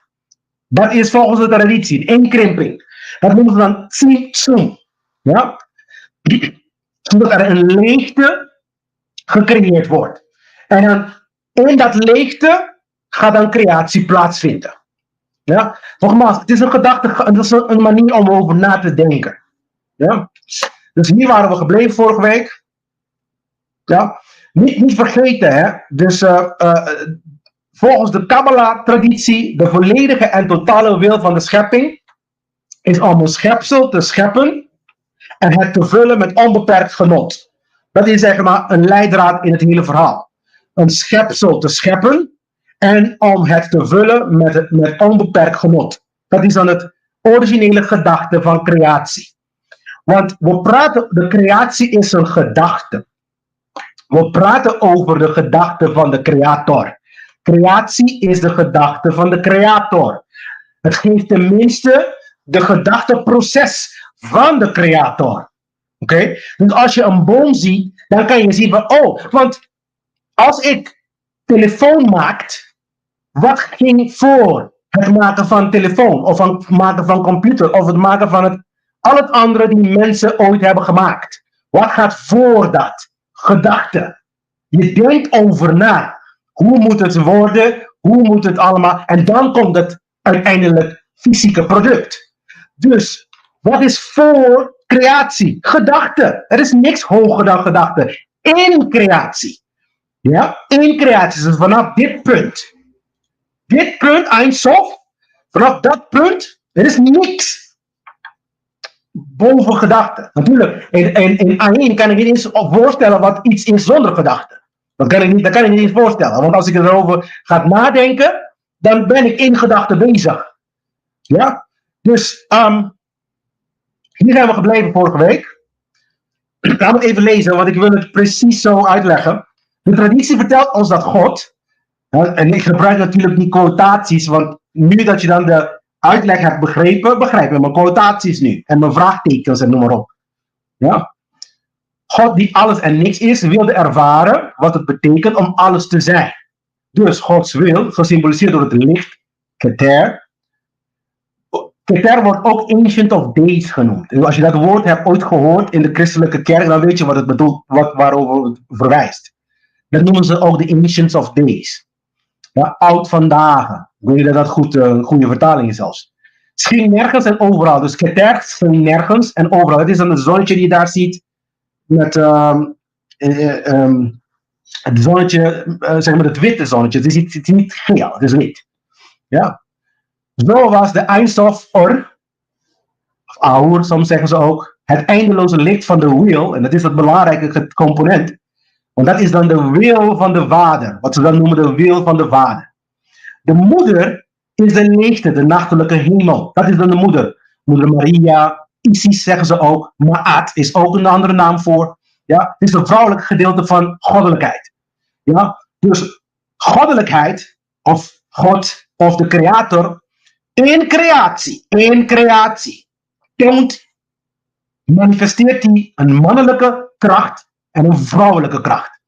Dat is volgens de traditie, een inkrimping. Dat noemen ze dan Tsimtsum. Ja? Zodat er een leegte gecreëerd wordt. En dan in dat leegte gaat dan creatie plaatsvinden. Ja? Nogmaals, het is een gedachte, het is een manier om over na te denken. Ja? Dus hier waren we gebleven vorige week. Ja? Niet vergeten, hè? Dus volgens de Kabbalah-traditie, de volledige en totale wil van de schepping is om een schepsel te scheppen en het te vullen met onbeperkt genot. Dat is een leidraad in het hele verhaal. Een schepsel te scheppen en om het te vullen met onbeperkt genot. Dat is dan het originele gedachte van creatie. Want we praten, de creatie is een gedachte. We praten over de gedachte van de creator. Creatie is de gedachte van de creator. Het geeft tenminste de gedachteproces van de creator. Oké? Dus als je een boom ziet, dan kan je zien van, want als ik telefoon maak, wat ging voor het maken van telefoon, of het maken van computer, of het maken van al het andere die mensen ooit hebben gemaakt? Wat gaat voor dat? Gedachte. Je denkt over na. Hoe moet het worden? Hoe moet het allemaal? En dan komt het uiteindelijk fysieke product. Dus, wat is voor creatie? Gedachte. Er is niks hoger dan gedachte. In creatie. Ja, in creatie. Dus vanaf dit punt. Dit punt, eindsof. Vanaf dat punt, er is niks boven gedachte. Natuurlijk, in A1 kan ik niet eens voorstellen wat iets is zonder gedachte. Dat kan ik niet eens voorstellen. Want als ik erover ga nadenken, dan ben ik in gedachten bezig. Ja? Dus, hier zijn we gebleven vorige week. Laten we het even lezen, want ik wil het precies zo uitleggen. De traditie vertelt ons dat God, en ik gebruik natuurlijk die quotaties, want nu dat je dan de uitleg hebt begrepen, begrijp je mijn quotaties nu. En mijn vraagtekens en noem maar op. Ja? God die alles en niks is, wilde ervaren wat het betekent om alles te zijn. Dus Gods wil, gesymboliseerd door het licht, Keter. Keter wordt ook Ancient of Days genoemd. Dus als je dat woord hebt ooit gehoord in de christelijke kerk, dan weet je wat het bedoelt, waarover het verwijst. Dat noemen ze ook de Ancients of Days. Ja, oud vandaag. Ik weet dat dat goede vertaling is zelfs. Het ging nergens en overal. Dus Keter ging nergens en overal. Het is dan het zonnetje die je daar ziet. Met het zonnetje, het witte zonnetje. Het is niet geel, het is wit. Ja. Zo was de Eindstof Or, of Aur, soms zeggen ze ook, het eindeloze licht van de wil. En dat is het belangrijke component. Want dat is dan de wil van de vader. Wat ze dan noemen de wil van de vader. De moeder is de leegte, de nachtelijke hemel. Dat is dan de moeder. Moeder Maria, Isis zeggen ze ook. Ma'at is ook een andere naam voor. Ja? Het is het vrouwelijke gedeelte van goddelijkheid. Ja? Dus goddelijkheid, of God, of de creator, in creatie, manifesteert hij een mannelijke kracht en een vrouwelijke kracht.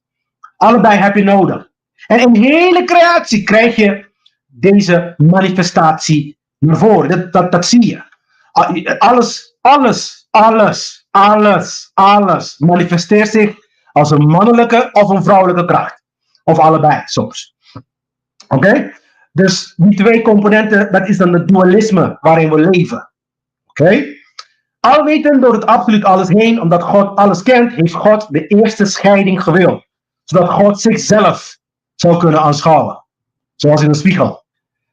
Allebei heb je nodig. En in hele creatie krijg je deze manifestatie naar voren. Dat zie je. Alles manifesteert zich als een mannelijke of een vrouwelijke kracht. Of allebei soms. Oké? Dus die twee componenten, dat is dan het dualisme waarin we leven. Oké? Alwetend door het absoluut alles heen, omdat God alles kent, heeft God de eerste scheiding gewild. Zodat God zichzelf zou kunnen aanschouwen. Zoals in een spiegel.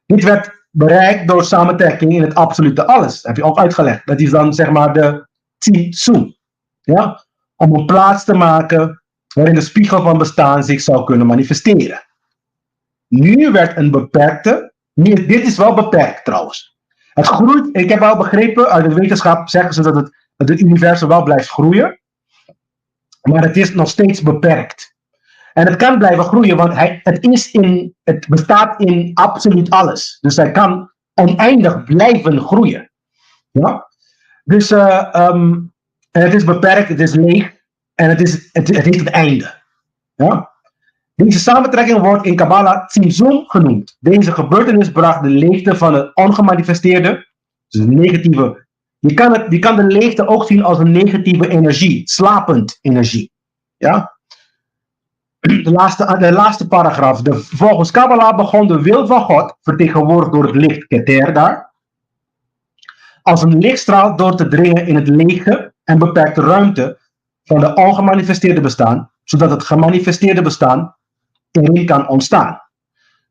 Dit werd bereikt door samentrekking in het absolute alles. Dat heb je ook uitgelegd. Dat is dan de Tsimtsum. Ja? Om een plaats te maken waarin de spiegel van bestaan zich zou kunnen manifesteren. Nu werd een beperkte Nee, dit is wel beperkt trouwens. Het groeit, ik heb wel begrepen, uit de wetenschap zeggen ze dat het universum wel blijft groeien. Maar het is nog steeds beperkt. En het kan blijven groeien, want het bestaat in absoluut alles. Dus hij kan oneindig blijven groeien. Ja? Dus het is beperkt, het is leeg en het heeft een einde. Ja? Deze samentrekking wordt in Kabbalah Tzimtzum genoemd. Deze gebeurtenis bracht de leegte van het ongemanifesteerde, dus een negatieve. Je kan de leegte ook zien als een negatieve energie, slapend energie. Ja? De laatste paragraaf. Volgens Kabbalah begon de wil van God, vertegenwoordigd door het licht Keter daar, als een lichtstraal door te dringen in het lege en beperkte ruimte van de ongemanifesteerde bestaan, zodat het gemanifesteerde bestaan erin kan ontstaan.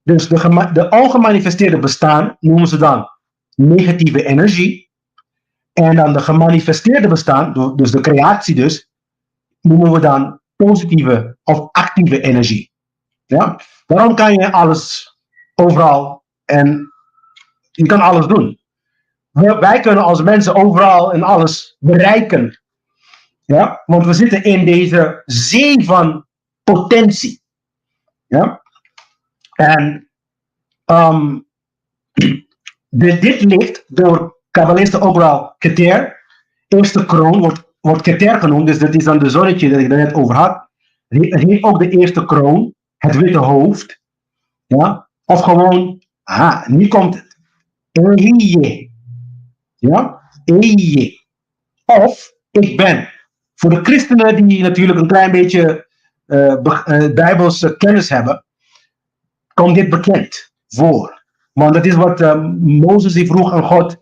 Dus de ongemanifesteerde bestaan noemen ze dan negatieve energie. En dan de gemanifesteerde bestaan, dus de creatie dus, noemen we dan positieve of actieve energie. Ja? Waarom kan je alles overal en je kan alles doen? Wij kunnen als mensen overal en alles bereiken. Ja? Want we zitten in deze zee van potentie. Ja? En dit licht door kabbalisten ook wel Keter, eerste kroon wordt Keter genoemd, dus dat is dan de zonnetje dat ik er net over had. Het heeft ook de eerste kroon, het witte hoofd. Ja? Of gewoon, nu komt het. Eje. Ja? Eje. Of ik ben. Voor de christenen die natuurlijk een klein beetje bijbelse kennis hebben, komt dit bekend voor. Want dat is wat Mozes die vroeg aan God,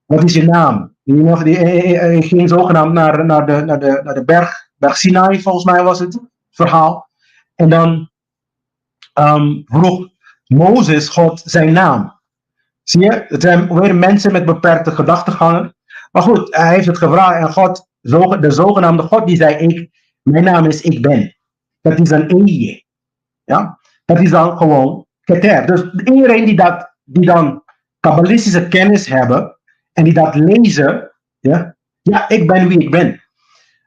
wat is je naam? Die ging zogenaamd naar de berg Sinai, volgens mij was het verhaal. En dan vroeg Mozes God zijn naam. Zie je, het zijn weer mensen met beperkte gedachtegangen. Maar goed, hij heeft het gevraagd en God, de zogenaamde God, die zei, mijn naam is ik ben. Dat is dan Eje. Ja? Dat is dan gewoon Keter. Dus iedereen die dan kabbalistische kennis hebben en die dat lezen, ja, ik ben wie ik ben.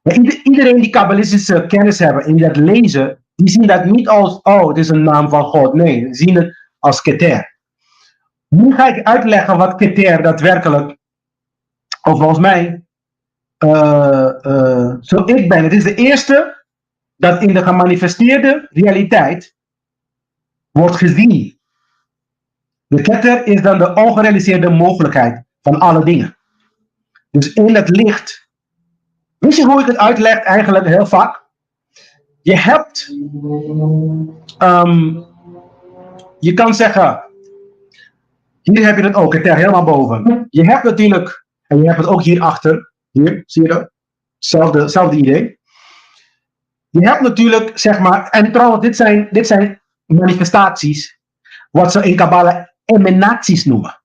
Maar iedereen die kabbalistische kennis hebben en die dat lezen, die zien dat niet als, het is een naam van God. Nee, die zien het als Keter. Nu ga ik uitleggen wat Keter daadwerkelijk, of volgens mij, zo ik ben. Het is de eerste dat in de gemanifesteerde realiteit wordt gezien. De Keter is dan de ongerealiseerde mogelijkheid van alle dingen. Dus in het licht. Weet je hoe ik het uitleg eigenlijk heel vaak? Je hebt, je kan zeggen, hier heb je het ook, Keter helemaal boven. Je hebt natuurlijk, en je hebt het ook hierachter, hier, zie je dat? Hetzelfde idee. Je hebt natuurlijk, zeg maar, en trouwens, dit zijn manifestaties, wat ze in Kabbalah emanaties noemen.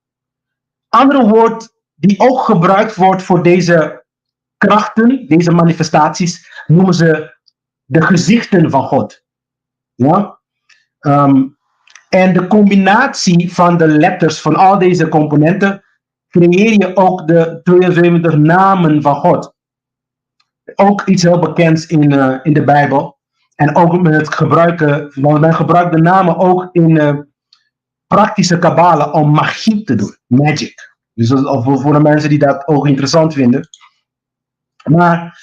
Andere woord die ook gebruikt wordt voor deze krachten, deze manifestaties, noemen ze de gezichten van God. Ja? En de combinatie van de letters van al deze componenten creëer je ook de 72 namen van God. Ook iets heel bekends in de Bijbel. En ook met het gebruiken, want men gebruikt de namen ook in praktische kabbalen om magie te doen. Magic. Dus voor de mensen die dat ook interessant vinden. Maar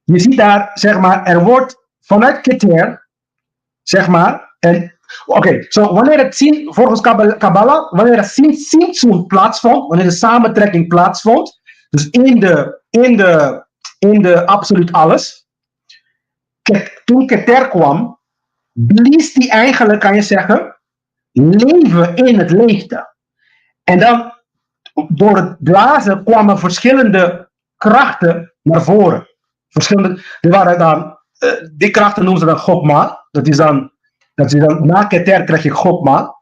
je ziet daar, zeg maar, er wordt vanuit Keter, zeg maar, wanneer het zien, volgens Kabbalah, wanneer het Tzimtzum plaatsvond, wanneer de samentrekking plaatsvond, dus in de absoluut alles, toen Keter kwam, blies die eigenlijk, kan je zeggen, leven in het leegte. En dan, door het blazen, kwamen verschillende krachten naar voren. Er waren dan, die krachten noemen ze dan Chokma. Dat is dan na Keter krijg je Chokma.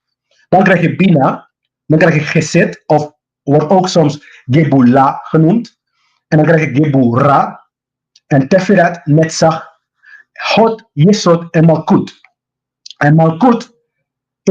Dan krijg je Bina. Dan krijg je Geset, of wordt ook soms Gebula genoemd. En dan krijg je Gebura. En Teferet, Netzach, Hod, Yesod en Malkut. En Malkut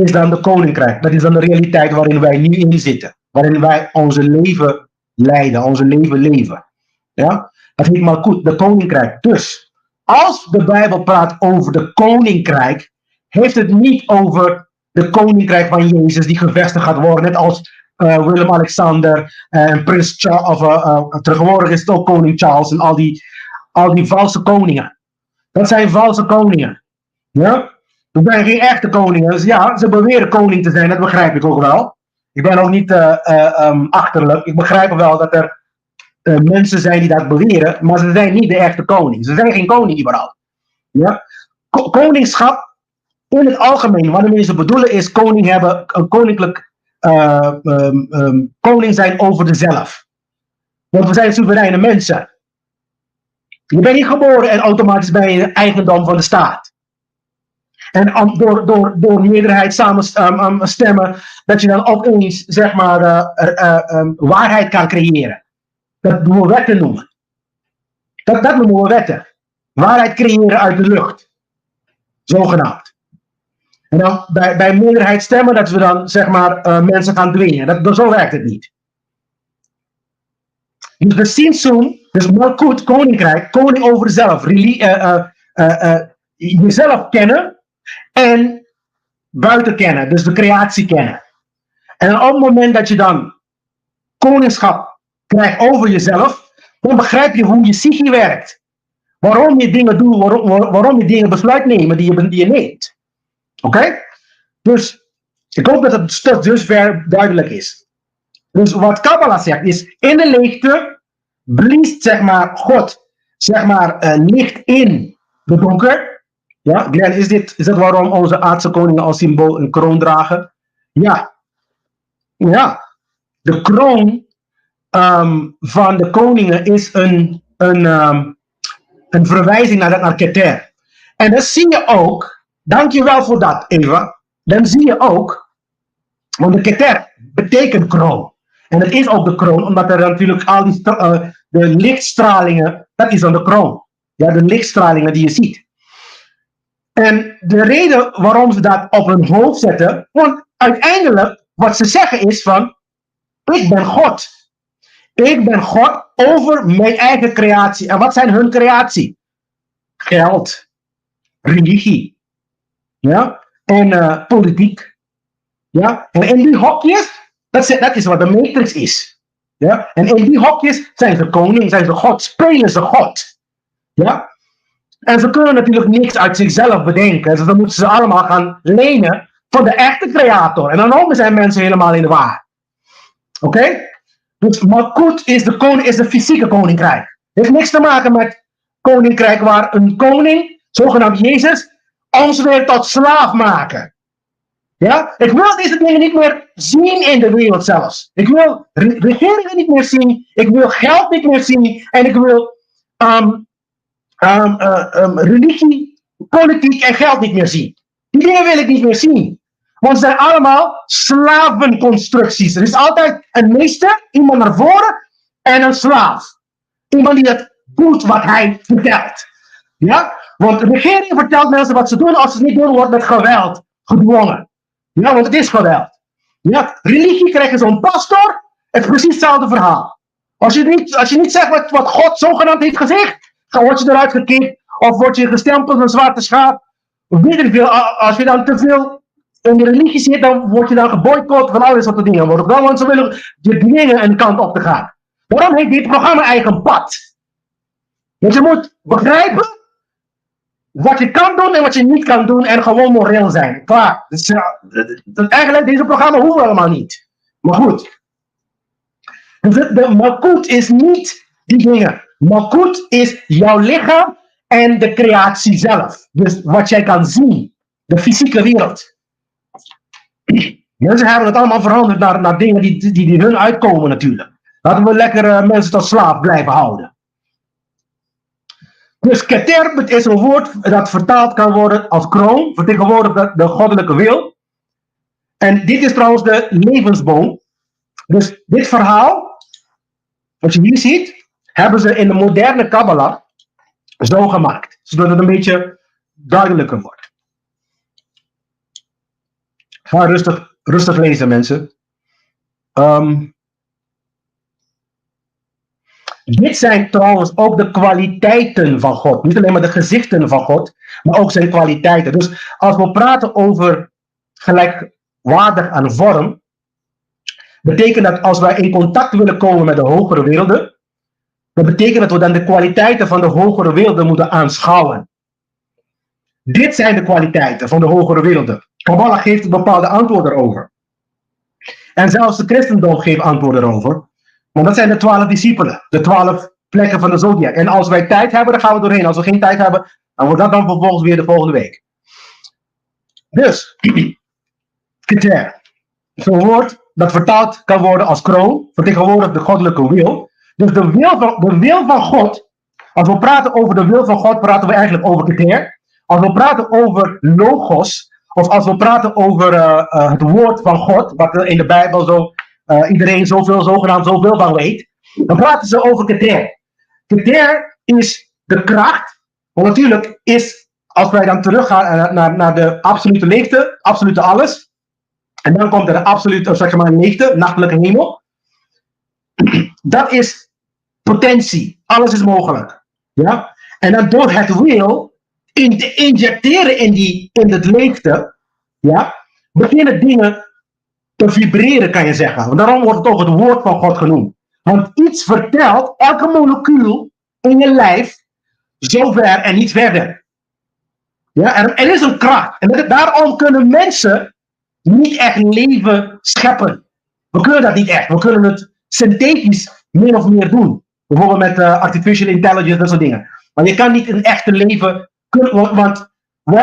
is dan de koninkrijk. Dat is dan de realiteit waarin wij nu in zitten. Waarin wij onze leven leiden, onze leven leven. Ja? Dat heet Malkut, de koninkrijk. Dus, als de Bijbel praat over de koninkrijk, heeft het niet over de koninkrijk van Jezus die gevestigd gaat worden, net als Willem-Alexander en prins Charles, tegenwoordig is het ook koning Charles en al die valse koningen. Dat zijn valse koningen. Ja? Dat zijn geen echte koningen. Dus ja, ze beweren koning te zijn, dat begrijp ik ook wel. Ik ben ook niet achterlijk. Ik begrijp wel dat er mensen zijn die dat beweren, maar ze zijn niet de echte koning. Ze zijn geen koning überhaupt. Ja? Koningschap in het algemeen, wanneer ze bedoelen is koning hebben, een koninklijk koning zijn over jezelf. Want we zijn soevereine mensen. Je bent niet geboren en automatisch ben je eigendom van de staat. En door meerderheid samen stemmen, dat je dan opeens, zeg maar, waarheid kan creëren. Dat doen we wetten noemen. Dat noemen we wetten. Waarheid creëren uit de lucht. Zogenaamd. En dan bij meerderheid stemmen, dat we dan, zeg maar, mensen gaan dwingen. Zo werkt het niet. Dus de Sinsun, dus Malkut, koninkrijk, koning over zelf, jezelf kennen en buiten kennen, dus de creatie kennen. En op het moment dat je dan koningschap krijgt over jezelf, dan begrijp je hoe je psyche werkt. Waarom je dingen doet, waarom je dingen besluit nemen die je neemt. Oké? Dus ik hoop dat het tot dusver duidelijk is. Dus wat Kabbalah zegt is, in de leegte bliest, zeg maar, God, zeg maar, licht in de donker. Ja, Glenn, is dat waarom onze aardse koningen als symbool een kroon dragen? Ja. Ja. De kroon van de koningen is een verwijzing naar Keter. En dan zie je ook, dankjewel voor dat, Eva. Dan zie je ook, want de Keter betekent kroon. En het is ook de kroon, omdat er natuurlijk al die de lichtstralingen, dat is dan de kroon. Ja, de lichtstralingen die je ziet. En de reden waarom ze dat op hun hoofd zetten, want uiteindelijk wat ze zeggen is van, ik ben God. Ik ben God over mijn eigen creatie. En wat zijn hun creatie? Geld, religie, ja, en politiek. Ja, en in die hokjes, dat is wat de matrix is. Ja, en in die hokjes zijn ze koning, zijn ze God, spelen ze God. Ja, en ze kunnen natuurlijk niks uit zichzelf bedenken, dus dan moeten ze allemaal gaan lenen van de echte creator. En dan zijn mensen helemaal in de war. Oké? Dus Malkut is de fysieke koninkrijk. Het heeft niks te maken met koninkrijk waar een koning, zogenaamd Jezus, ons weer tot slaaf maken. Ja? Ik wil deze dingen niet meer zien in de wereld zelfs. Ik wil regeringen niet meer zien. Ik wil geld niet meer zien. En ik wil religie, politiek en geld niet meer zien. Die dingen wil ik niet meer zien. Want ze zijn allemaal slavenconstructies. Er is altijd een meester, iemand naar voren en een slaaf. Iemand die het doet wat hij vertelt. Ja? Want de regering vertelt mensen wat ze doen. Als ze het niet doen, wordt met geweld gedwongen. Ja, want het is geweld. Ja? Religie krijgen zo'n pastor. Het is precies hetzelfde verhaal. Als je niet zegt wat God zogenaamd heeft gezegd, dan word je eruit gekikt. Of word je gestempeld als een zwarte schaap. Weet ik veel. Als je dan te veel in de religie zit, dan word je dan geboycott van alles wat de dingen worden. Want ze willen je dwingen een kant op te gaan. Daarom heeft dit programma eigen pad. Dus je moet begrijpen wat je kan doen en wat je niet kan doen en gewoon moreel zijn. Klaar. Dus, eigenlijk, deze programma hoeven we helemaal niet. Maar goed. De Malkut is niet die dingen. Malkut is jouw lichaam en de creatie zelf. Dus wat jij kan zien. De fysieke wereld. Mensen hebben het allemaal veranderd naar dingen die hun uitkomen natuurlijk. Laten we lekker mensen tot slaaf blijven houden. Dus Keter is een woord dat vertaald kan worden als kroon. Vertegenwoordigt de goddelijke wil. En dit is trouwens de levensboom. Dus dit verhaal, wat je hier ziet, hebben ze in de moderne Kabbalah zo gemaakt. Zodat het een beetje duidelijker wordt. Ga rustig lezen, mensen. Dit zijn trouwens ook de kwaliteiten van God. Niet alleen maar de gezichten van God, maar ook zijn kwaliteiten. Dus als we praten over gelijkwaardig aan vorm, betekent dat als wij in contact willen komen met de hogere werelden, dat betekent dat we dan de kwaliteiten van de hogere werelden moeten aanschouwen. Dit zijn de kwaliteiten van de hogere werelden. Kabbalah geeft bepaalde antwoorden erover. En zelfs de christendom geeft antwoorden erover. Want dat zijn de 12 discipelen. De 12 plekken van de zodiac. En als wij tijd hebben, dan gaan we doorheen. Als we geen tijd hebben, dan wordt dat dan vervolgens weer de volgende week. Dus, Keter. Zo'n woord dat vertaald kan worden als kroon. Vertegenwoordigt de goddelijke wil. Dus de wil van God. Als we praten over de wil van God, praten we eigenlijk over Keter. Als we praten over logos. Of als we praten over het woord van God. Wat in de Bijbel zo... iedereen zogenaamd zoveel van weet, dan praten ze over Keter. Keter is de kracht, want natuurlijk is, als wij dan teruggaan naar de absolute leegte, absolute alles, en dan komt er de absolute, zeg maar, leegte, nachtelijke hemel, dat is potentie, alles is mogelijk. Ja? En dan door het wil te injecteren in het leegte, ja, beginnen dingen te vibreren, kan je zeggen. Want daarom wordt het ook het woord van God genoemd. Want iets vertelt elke molecuul in je lijf zo ver en niet verder. Ja, er is een kracht. En daarom kunnen mensen niet echt leven scheppen. We kunnen dat niet echt. We kunnen het synthetisch min of meer doen. Bijvoorbeeld met artificial intelligence, dat soort dingen. Maar je kan niet een echte leven... Want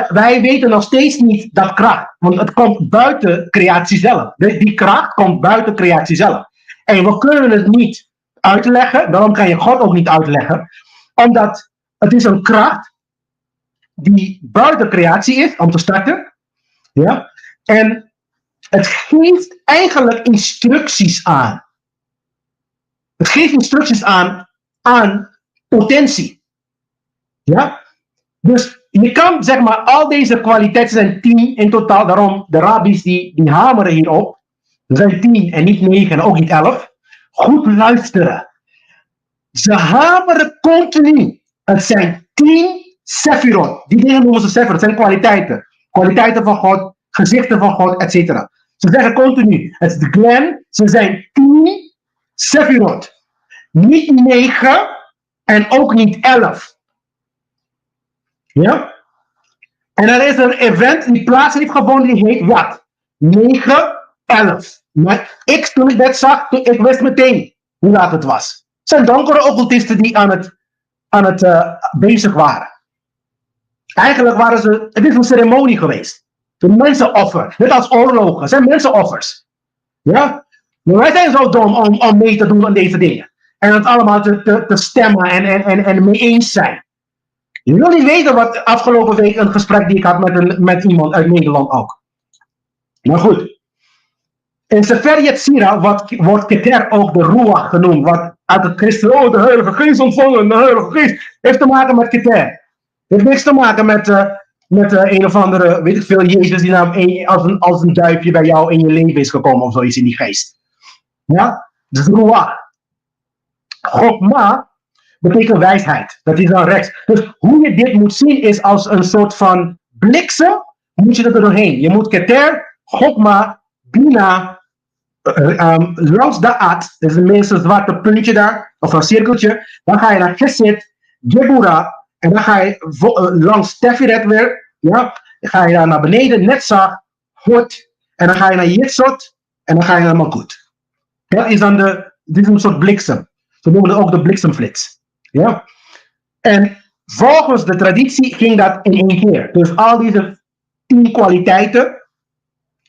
wij weten nog steeds niet dat kracht. Want het komt buiten creatie zelf. Die kracht komt buiten creatie zelf. En we kunnen het niet uitleggen. Daarom kan je God ook niet uitleggen. Omdat het is een kracht die buiten creatie is, om te starten. Ja? En het geeft eigenlijk instructies aan. Het geeft instructies aan potentie. Ja? Dus je kan, zeg maar, al deze kwaliteiten zijn 10 in totaal. Daarom, de rabbis die hameren hierop. Er zijn 10 en niet 9 en ook niet 11. Goed luisteren. Ze hameren continu. Het zijn 10 sefirot. Die dingen noemen ze sefirot. Het zijn kwaliteiten. Kwaliteiten van God, gezichten van God, etc. Ze zeggen continu. Het is de glen. Ze zijn 10 sefirot. Niet 9 en ook niet 11. Ja? En er is een event die plaats heeft gevonden, die heet wat? 9-11. Maar toen ik dat zag, ik wist meteen hoe laat het was. Het zijn donkere occultisten die aan het bezig waren. Eigenlijk waren ze, het is een ceremonie geweest. Een mensenoffer, net als oorlogen, het zijn mensenoffers. Ja? Maar wij zijn zo dom om mee te doen aan deze dingen. En het allemaal te stemmen en mee eens zijn. Je wil niet weten wat afgelopen week een gesprek die ik had met iemand uit Nederland ook. Maar goed. In Sefer Yetzirah wordt Keter ook de Ruach genoemd. Wat uit het christen, de Heilige Geest ontvangen, de Heilige Geest. Heeft te maken met Keter. Heeft niks te maken met een of andere, weet ik veel, Jezus die nou als een duifje bij jou in je leven is gekomen of zoiets in die geest. Ja? Dus Ruach. Chokma betekent wijsheid. Dat is dan rechts. Dus hoe je dit moet zien is als een soort van bliksem. Moet je er doorheen. Je moet Keter, Chokma, Bina, langs de At. Dat is een minste zwarte puntje daar. Of een cirkeltje. Dan ga je naar Chesed, Geburah. En dan ga je langs Tefiret weer. Ja. Dan ga je daar naar beneden. Netzach, Hod. En dan ga je naar Yitzot. En dan ga je naar Malkut. Dat is dan dit is een soort bliksem. Ze noemen het ook de bliksemflits. Ja? En volgens de traditie ging dat in 1 keer. Dus al deze 10 kwaliteiten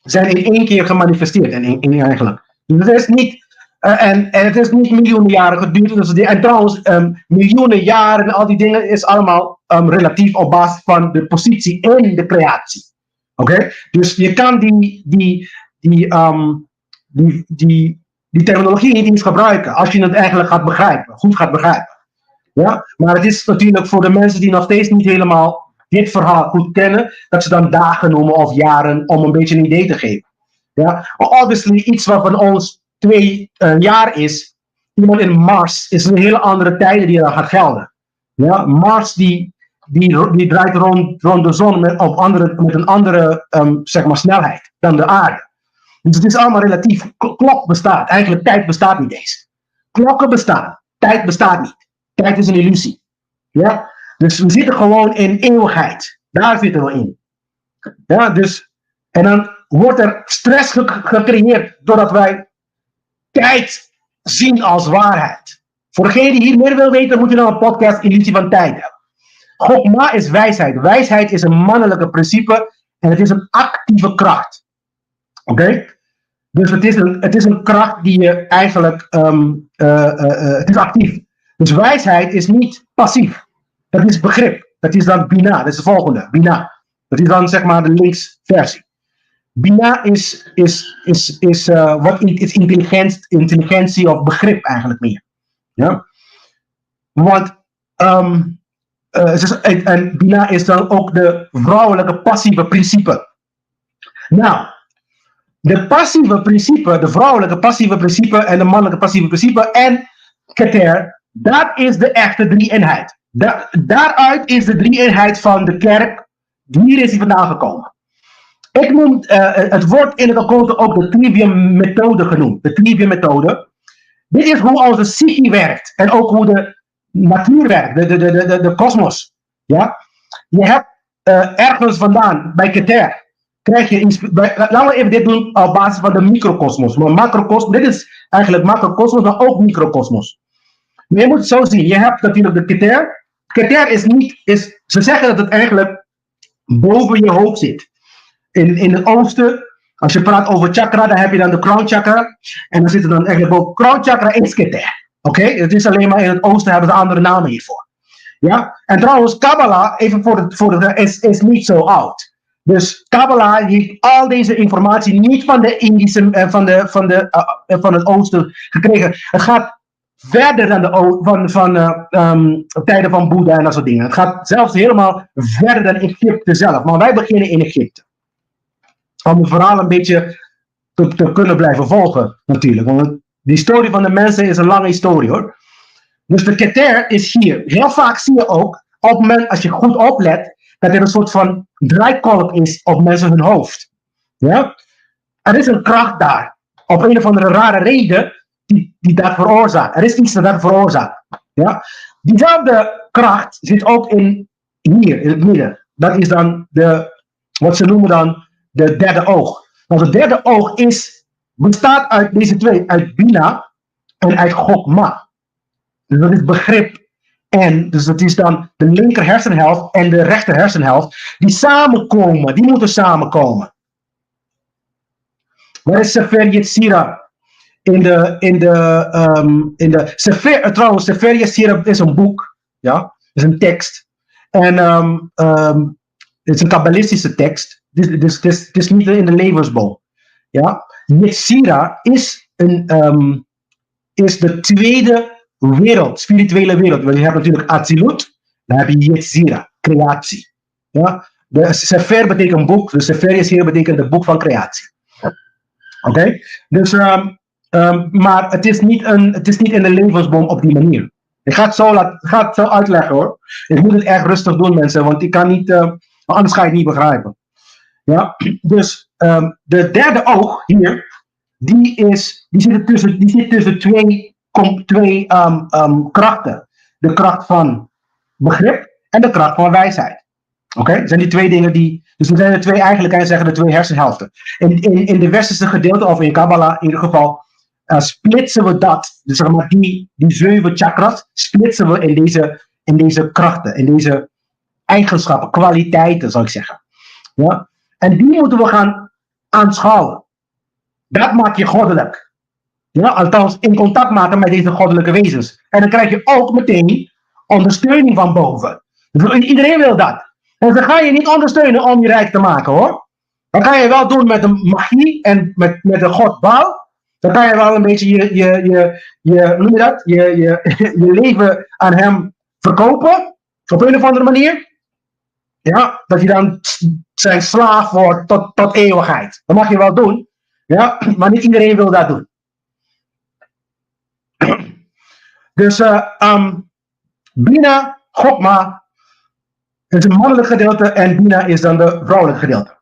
zijn in 1 keer gemanifesteerd. Eigenlijk. Dus het is niet, en het is niet miljoenen jaren geduurd. Dus en trouwens, miljoenen jaren en al die dingen is allemaal relatief op basis van de positie in de creatie. Oké? Dus je kan die terminologie niet eens gebruiken als je het eigenlijk gaat begrijpen, goed gaat begrijpen. Ja? Maar het is natuurlijk voor de mensen die nog steeds niet helemaal dit verhaal goed kennen, dat ze dan dagen noemen of jaren om een beetje een idee te geven. Ja? Maar obviously, iets wat van ons 2 jaar is, iemand in Mars is een hele andere tijden die dan gaat gelden. Ja? Mars die draait rond de zon met een andere zeg maar snelheid dan de aarde. Dus het is allemaal relatief. Klok bestaat. Eigenlijk tijd bestaat niet eens. Klokken bestaan. Tijd bestaat niet. Tijd is een illusie. Ja? Dus we zitten gewoon in eeuwigheid. Daar zitten we in. Ja, dus, en dan wordt er stress gecreëerd doordat wij tijd zien als waarheid. Voor degene die hier meer wil weten, moet je dan een podcast Illusie van Tijd hebben. Chokma is wijsheid. Wijsheid is een mannelijke principe en het is een actieve kracht. Oké? Dus het is een kracht die je eigenlijk, het is actief. Dus wijsheid is niet passief. Dat is begrip. Dat is dan Bina. Dat is de volgende. Bina. Dat is dan zeg maar de links versie. Bina is intelligentie of begrip eigenlijk meer. Ja? Want en Bina is dan ook de vrouwelijke passieve principe. Nou, de passieve principe, de vrouwelijke passieve principe en de mannelijke passieve principe en Keter, dat is de echte drie-eenheid. Daaruit is de drie-eenheid van de kerk, hier is hij vandaan gekomen. Ik noem het wordt in het occulte ook de trivium-methode genoemd. De trivium-methode. Dit is hoe onze psyche werkt en ook hoe de natuur werkt, de kosmos. Ja? Je hebt ergens vandaan, bij Keter, krijg je laten we even dit doen op basis van de microkosmos. Maar macrokosmos, dit is eigenlijk macrokosmos, maar ook microkosmos. Maar je moet het zo zien. Je hebt natuurlijk de Keter. Keter ze zeggen dat het eigenlijk boven je hoofd zit. In het oosten, als je praat over chakra, dan heb je dan de crown chakra. En dan zit er dan eigenlijk boven. Crown chakra is Keter. Oké? Het is alleen maar in het oosten hebben ze andere namen hiervoor. Ja? En trouwens, Kabbalah, even is niet zo oud. Dus Kabbalah heeft al deze informatie niet van de Indische van het oosten gekregen. Het gaat verder dan van tijden van Boeddha en dat soort dingen. Het gaat zelfs helemaal verder dan Egypte zelf. Maar wij beginnen in Egypte. Om het verhaal een beetje te kunnen blijven volgen natuurlijk. Want de historie van de mensen is een lange historie hoor. Dus de Keter is hier. Heel vaak zie je ook, op het moment als je goed oplet, dat er een soort van draaikolk is op mensen hun hoofd. Ja? Er is een kracht daar. Op een of andere rare reden die dat veroorzaakt. Er is iets dat veroorzaakt. Ja? Diezelfde kracht zit ook hier, in het midden. Dat is dan wat ze noemen dan de derde oog. Want het derde oog bestaat uit deze twee. Uit Bina en uit Chokma. Dus dat is begrip. En dus dat is dan de linker hersenhelft en de rechter hersenhelft. Die samenkomen. Die moeten samenkomen. Waar is Sefer Yetzira? Trouwens, Sefer Yetzira is een boek. Ja? Is een tekst. En het is een kabbalistische tekst. Dus het is niet in de levensboom. Ja? Yetzira is de tweede wereld, spirituele wereld. Want je hebt natuurlijk Atzilut, dan heb je Yetzira, creatie. Ja? De Sefer betekent boek, de Sefer Yetzira betekent het boek van creatie. Oké? Dus, maar het is niet in de levensboom op die manier. Ik ga het zo uitleggen hoor. Ik moet het echt rustig doen mensen, want ik kan niet, anders ga je het niet begrijpen. Ja? Dus de derde oog hier, die zit tussen twee krachten. De kracht van begrip en de kracht van wijsheid. Oké? Dat zijn die twee dingen dus er zijn er twee, eigenlijk kan je zeggen, de twee hersenhelften. In de westerse gedeelte, of in Kabbalah in ieder geval, splitsen we dat. Dus zeg maar die 7 chakras, splitsen we in deze krachten, in deze eigenschappen, kwaliteiten zou ik zeggen. Ja? En die moeten we gaan aanschouwen. Dat maakt je goddelijk. Ja, althans in contact maken met deze goddelijke wezens. En dan krijg je ook meteen ondersteuning van boven. Dus iedereen wil dat. En dan ga je niet ondersteunen om je rijk te maken hoor. Dat kan je wel doen met een magie en met de god Baal. Dan kan je wel een beetje je leven aan hem verkopen. Op een of andere manier. Ja, dat je dan zijn slaaf wordt tot eeuwigheid. Dat mag je wel doen. Ja, maar niet iedereen wil dat doen. Dus Bina, Chokma, is een mannelijk gedeelte en Bina is dan de vrouwelijk gedeelte.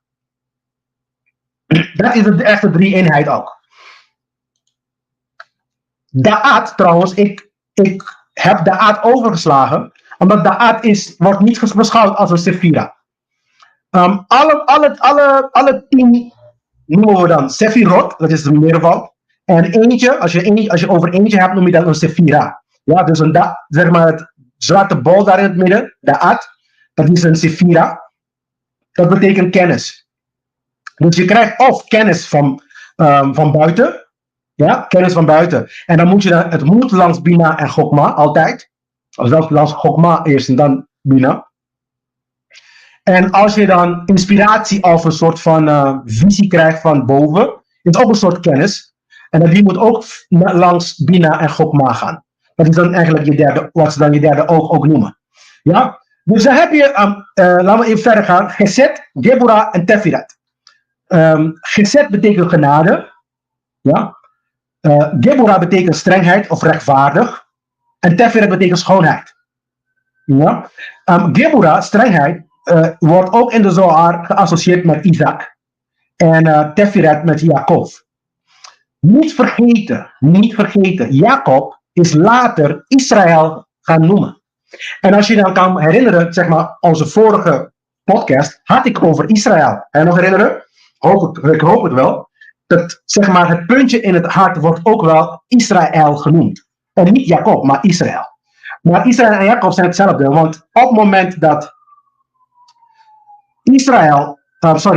Dat is de echte drie-eenheid ook. Da'at trouwens, ik heb Da'at overgeslagen, omdat Da'at wordt niet beschouwd als een Sefira. Alle 10 noemen we dan Sefirot, dat is de meervoud. En eentje, als je over eentje hebt, noem je dat een Sefira. Ja, dus zeg maar het zwarte bol daar in het midden, Da'at, dat is een Sefira. Dat betekent kennis. Dus je krijgt of kennis van buiten, ja, kennis van buiten. En dan het moet langs Bina en Chokma, altijd. Zelfs langs Chokma eerst en dan Bina. En als je dan inspiratie of een soort van visie krijgt van boven, is ook een soort kennis. En die moet ook langs Bina en Chokma gaan. Dat is dan eigenlijk wat ze dan je derde oog ook noemen. Ja? Dus dan heb je, laten we even verder gaan, Geset, Geburah en Tefirat. Geset betekent genade. Ja? Geburah betekent strengheid of rechtvaardig. En Tefirat betekent schoonheid. Ja? Geburah, strengheid, wordt ook in de Zohar geassocieerd met Isaac. En Tefirat met Jacob. Niet vergeten, Jacob is later Israël gaan noemen. En als je dan kan herinneren, zeg maar, onze vorige podcast had ik over Israël. Kan je nog herinneren? Ik hoop het wel. Dat, zeg maar, het puntje in het hart wordt ook wel Israël genoemd. En niet Jacob, maar Israël. Maar Israël en Jacob zijn hetzelfde. Want op het moment dat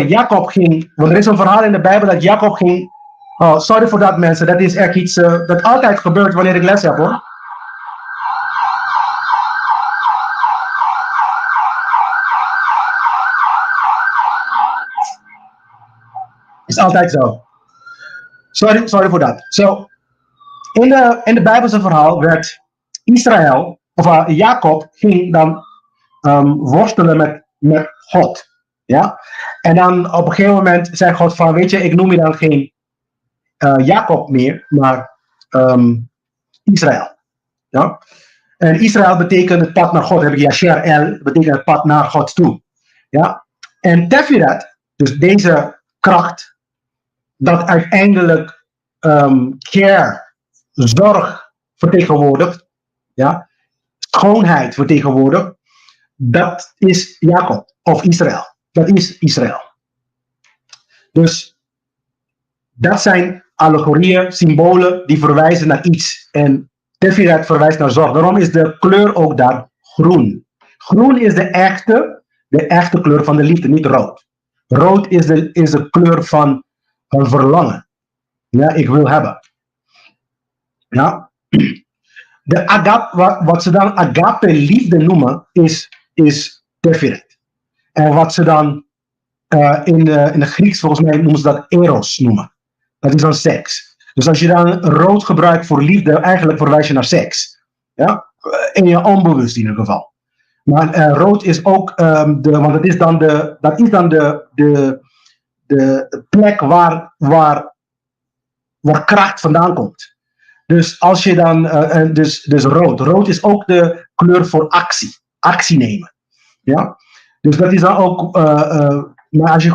Jacob ging, want er is een verhaal in de Bijbel dat Jacob ging. Oh, sorry voor dat mensen, dat is echt iets dat altijd gebeurt wanneer ik les heb hoor. Is altijd zo. Sorry voor dat. So, in de Bijbelse verhaal werd Israël, of Jacob ging dan worstelen met God. Ja? En dan op een gegeven moment zei God van, weet je, ik noem je dan geen Jacob meer, maar Israël. Ja? En Israël betekent het pad naar God. Dan heb je Yasher El, betekent het pad naar God toe. Ja? En Tefirat, dus deze kracht, dat uiteindelijk care, zorg vertegenwoordigt, ja? Schoonheid vertegenwoordigt, dat is Jacob of Israël. Dat is Israël. Dus dat zijn allegorieën, symbolen die verwijzen naar iets. En Tefirat verwijst naar zorg. Daarom is de kleur ook daar groen. Groen is de echte kleur van de liefde, niet rood. Rood is de kleur van een verlangen. Ja, ik wil hebben. Ja. Wat ze dan agape liefde noemen, is Tefirat. En wat ze dan in de Grieks, volgens mij noemen ze dat eros noemen. Dat is dan seks. Dus als je dan rood gebruikt voor liefde, eigenlijk verwijs je naar seks. Ja? In je onbewust in ieder geval. Maar rood is ook, want dat is dan de plek waar kracht vandaan komt. Dus als je dan, dus rood is ook de kleur voor actie nemen. Ja? Dus dat is dan ook, maar als je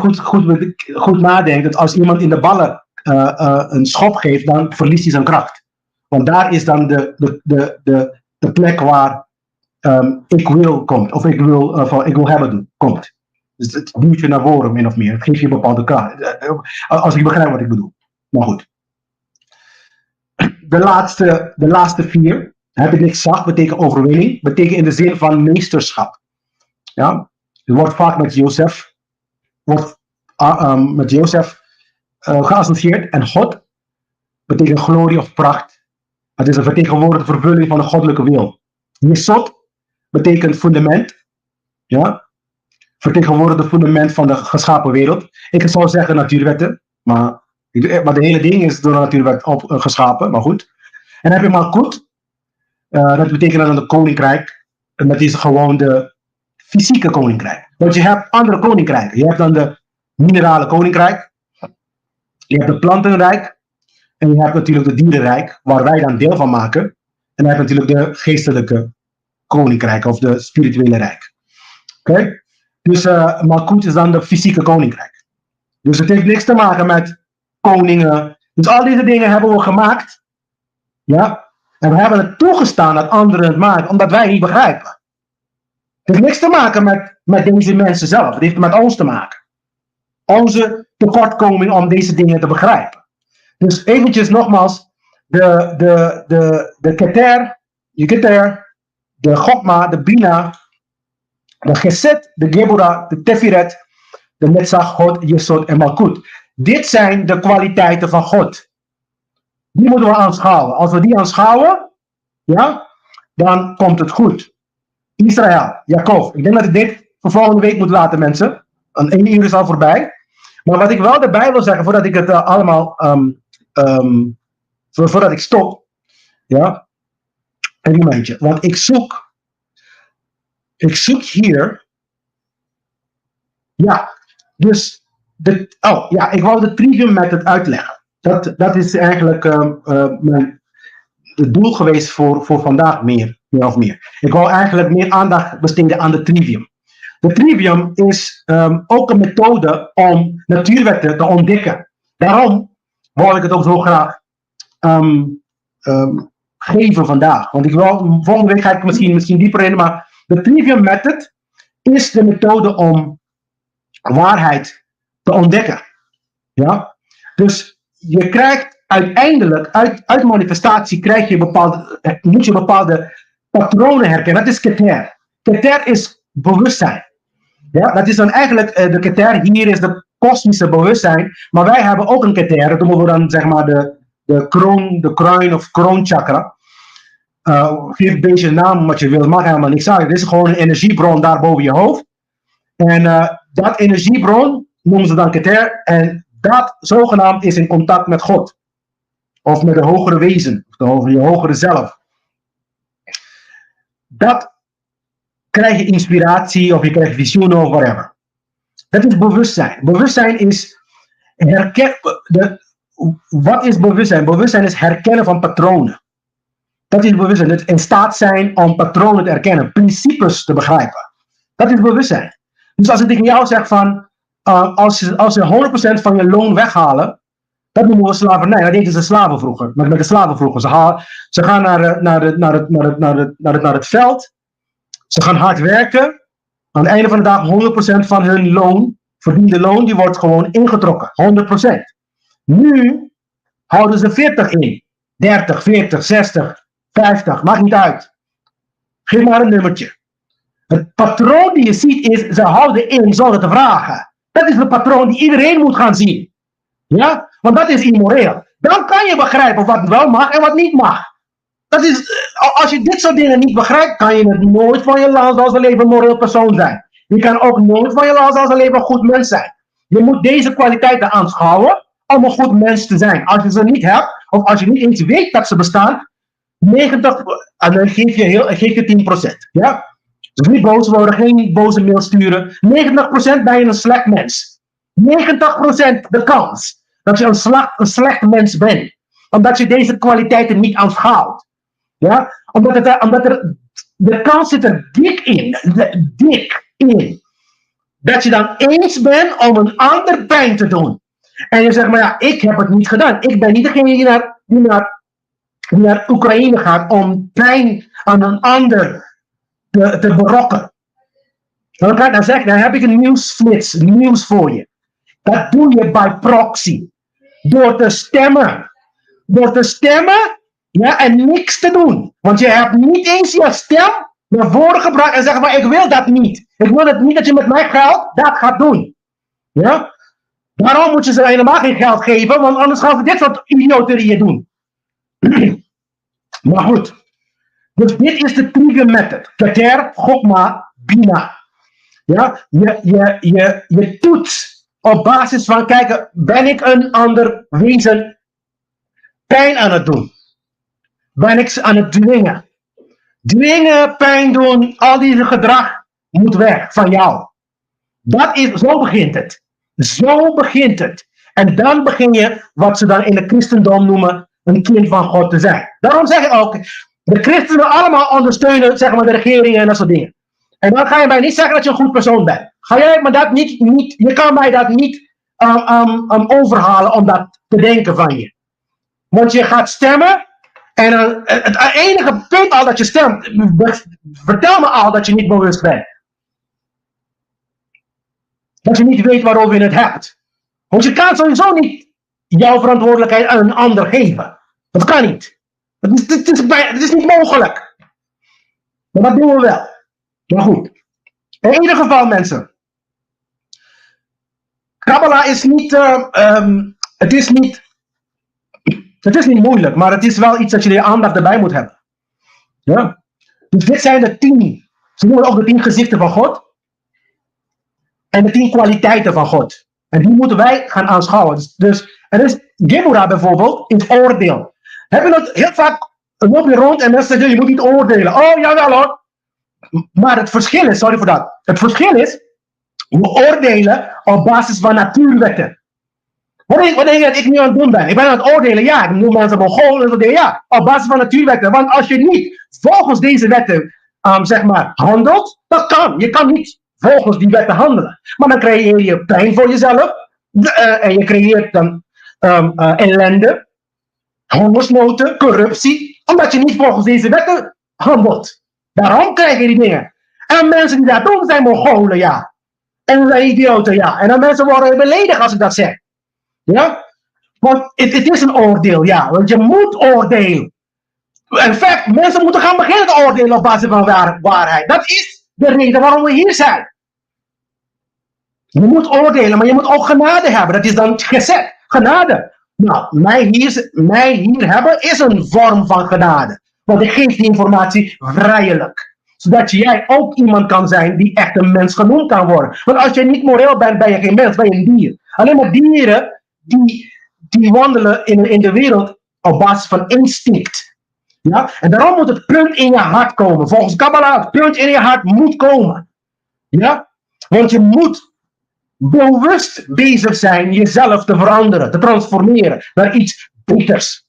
goed nadenkt, dat als iemand in de ballen een schop geeft, dan verliest hij zijn kracht. Want daar is dan de plek waar ik wil komt, of ik wil hebben komt. Dus het duwt je naar voren, min of meer. Het geeft je een bepaalde kracht. Als je begrijpt wat ik bedoel. Maar goed. De laatste 4. Heb ik niks zacht, betekent overwinning. Betekent in de zin van meesterschap. Ja? Het wordt vaak met Jozef geassocieerd. En God betekent glorie of pracht. Het is een vertegenwoordigde vervulling van de goddelijke wil. Yesod betekent fundament. Ja? Vertegenwoordigt het fundament van de geschapen wereld. Ik zou zeggen natuurwetten. Maar de hele ding is door de natuurwet geschapen. Maar goed. En dan heb je Malkut. Dat betekent dan het koninkrijk. En dat is gewoon de fysieke koninkrijk. Want je hebt andere koninkrijken. Je hebt dan de minerale koninkrijk. Je hebt het plantenrijk. En je hebt natuurlijk het dierenrijk, waar wij dan deel van maken. En dan heb je natuurlijk de geestelijke koninkrijk of de spirituele rijk. Oké? Dus Malkut is dan de fysieke koninkrijk. Dus het heeft niks te maken met koningen. Dus al deze dingen hebben we gemaakt. Ja? En we hebben het toegestaan dat anderen het maken, omdat wij het niet begrijpen. Het heeft niks te maken met deze mensen zelf. Het heeft met ons te maken. Onze tekortkoming om deze dingen te begrijpen. Dus eventjes nogmaals. De Keter, de Chokma, de Bina, de Geset, de Gebura, de Tefiret, de Netzach, God, Yesod en Malkut. Dit zijn de kwaliteiten van God. Die moeten we aanschouwen. Als we die aanschouwen, ja, dan komt het goed. Israël, Jacob. Ik denk dat ik dit voor volgende week moet laten, mensen. Een 1 uur is al voorbij. Maar wat ik wel erbij wil zeggen, voordat ik het allemaal, voordat ik stop, ja, een momentje. Want ik zoek hier, ja, dus, ik wou de trivium method uitleggen. Dat is eigenlijk het doel geweest voor vandaag, meer of meer. Ik wou eigenlijk meer aandacht besteden aan de trivium. De trivium is ook een methode om natuurwetten te ontdekken. Daarom wou ik het ook zo graag geven vandaag. Want volgende week ga ik misschien dieper in, maar de trivium method is de methode om waarheid te ontdekken. Ja? Dus je krijgt uiteindelijk, uit manifestatie krijg je moet je bepaalde patronen herkennen. Dat is Keter. Keter is bewustzijn. Ja, dat is dan eigenlijk de Keter. Hier is de kosmische bewustzijn. Maar wij hebben ook een Keter. Dat noemen we dan zeg maar de kroon of kroonchakra. Geef een beetje een naam wat je wilt. Mag helemaal niks uit. Het is gewoon een energiebron daar boven je hoofd. En dat energiebron noemen ze dan Keter. En dat zogenaamd is in contact met God. Of met de hogere wezen. Of je hogere zelf. Dat krijg je inspiratie of je krijgt visioenen of whatever. Dat is bewustzijn. Bewustzijn is wat is bewustzijn? Bewustzijn is herkennen van patronen. Dat is bewustzijn. Het in staat zijn om patronen te herkennen, principes te begrijpen. Dat is bewustzijn. Dus als ik tegen jou zeg van, als ze 100% van je loon weghalen, dat noemen we slavernij. Dat deden ze slaven vroeger. Met de slaven vroeger. Ze gaan naar het veld. Ze gaan hard werken. Aan het einde van de dag 100% van hun loon, verdiende loon, die wordt gewoon ingetrokken. 100%. Nu houden ze 40 in. 30, 40, 60, 50. Maakt niet uit. Geef maar een nummertje. Het patroon die je ziet is, ze houden in zonder te vragen. Dat is het patroon die iedereen moet gaan zien. Ja? Want dat is immoreel. Dan kan je begrijpen wat wel mag en wat niet mag. Dat is, als je dit soort dingen niet begrijpt, kan je het nooit van je laten als een leven moreel persoon zijn. Je kan ook nooit van je laten als een leven goed mens zijn. Je moet deze kwaliteiten aanschouwen om een goed mens te zijn. Als je ze niet hebt, of als je niet eens weet dat ze bestaan, 90, en dan geef je 10%. Ja? Dus niet boos worden, geen boze mail sturen. 90% ben je een slecht mens. 90% de kans dat je een slecht mens bent. Omdat je deze kwaliteiten niet aanschouwt. Ja? Omdat de kans zit er dik in. Dat je dan eens bent om een ander pijn te doen. En je zegt, maar ja, ik heb het niet gedaan. Ik ben niet degene die naar Oekraïne gaat om pijn aan een ander te berokken. Dan heb ik een nieuws voor je. Dat doe je bij proxy. Door te stemmen. Ja, en niks te doen. Want je hebt niet eens je stem naar voren gebracht en zeggen, maar ik wil dat niet. Ik wil het niet dat je met mijn geld dat gaat doen. Ja? Daarom moet je ze helemaal geen geld geven, want anders gaan ze dit soort idioterieën doen. Maar goed. Dus dit is de trivium method. Keter, Chokma, Bina. Ja? Je toetst op basis van kijken, ben ik een ander wezen pijn aan het doen? Ben ik aan het dwingen? Dwingen, pijn doen, al die gedrag moet weg van jou. Zo begint het. Zo begint het. En dan begin je wat ze dan in het christendom noemen een kind van God te zijn. Daarom zeg ik ook, de christenen allemaal ondersteunen zeg maar, de regering en dat soort dingen. En dan ga je mij niet zeggen dat je een goed persoon bent. Je kan mij dat niet overhalen om dat te denken van je. Want je gaat stemmen en het enige punt al dat je stemt, vertel me al dat je niet bewust bent. Dat je niet weet waarover je het hebt. Want je kan sowieso niet jouw verantwoordelijkheid aan een ander geven. Dat kan niet. Het is niet mogelijk. Maar dat doen we wel. Maar goed. In ieder geval mensen. Kabbalah is niet... het is niet moeilijk. Maar het is wel iets dat je aandacht erbij moet hebben. Ja? Dus dit zijn de 10. Ze noemen ook de 10 gezichten van God. En de 10 kwaliteiten van God. En die moeten wij gaan aanschouwen. Dus er is Geburah bijvoorbeeld, is oordeel. Heb je dat heel vaak loop je rond en mensen zeggen, je moet niet oordelen. Oh, jawel hoor. Maar het verschil is, sorry voor dat. Het verschil is, we oordelen op basis van natuurwetten. Wat denk je dat ik nu aan het doen ben? Ik ben aan het oordelen, ja. Ik noem mensen Mongolen, ja. Op basis van natuurwetten. Want als je niet volgens deze wetten, zeg maar, handelt, dat kan. Je kan niet volgens die wetten handelen. Maar dan creëer je pijn voor jezelf. En je creëert dan ellende, hongersnoden, corruptie. Omdat je niet volgens deze wetten handelt. Daarom krijg je die dingen. En mensen die dat doen zijn Mongolen, ja. En zijn idioten, ja. En dan mensen worden beledigd als ik dat zeg. Ja? Want het is een oordeel, ja. Want je moet oordelen. In fact, mensen moeten gaan beginnen te oordelen op basis van waarheid. Dat is de reden waarom we hier zijn. Je moet oordelen, maar je moet ook genade hebben. Dat is dan gezet. Genade. Nou, mij hier hebben is een vorm van genade. Want ik geef die informatie vrijelijk. Zodat jij ook iemand kan zijn die echt een mens genoemd kan worden. Want als je niet moreel bent, ben je geen mens, ben je een dier. Alleen maar dieren die wandelen in de wereld op basis van instinct. Ja? En daarom moet het punt in je hart komen. Volgens Kabbalah, het punt in je hart moet komen. Ja? Want je moet bewust bezig zijn jezelf te veranderen, te transformeren naar iets beters.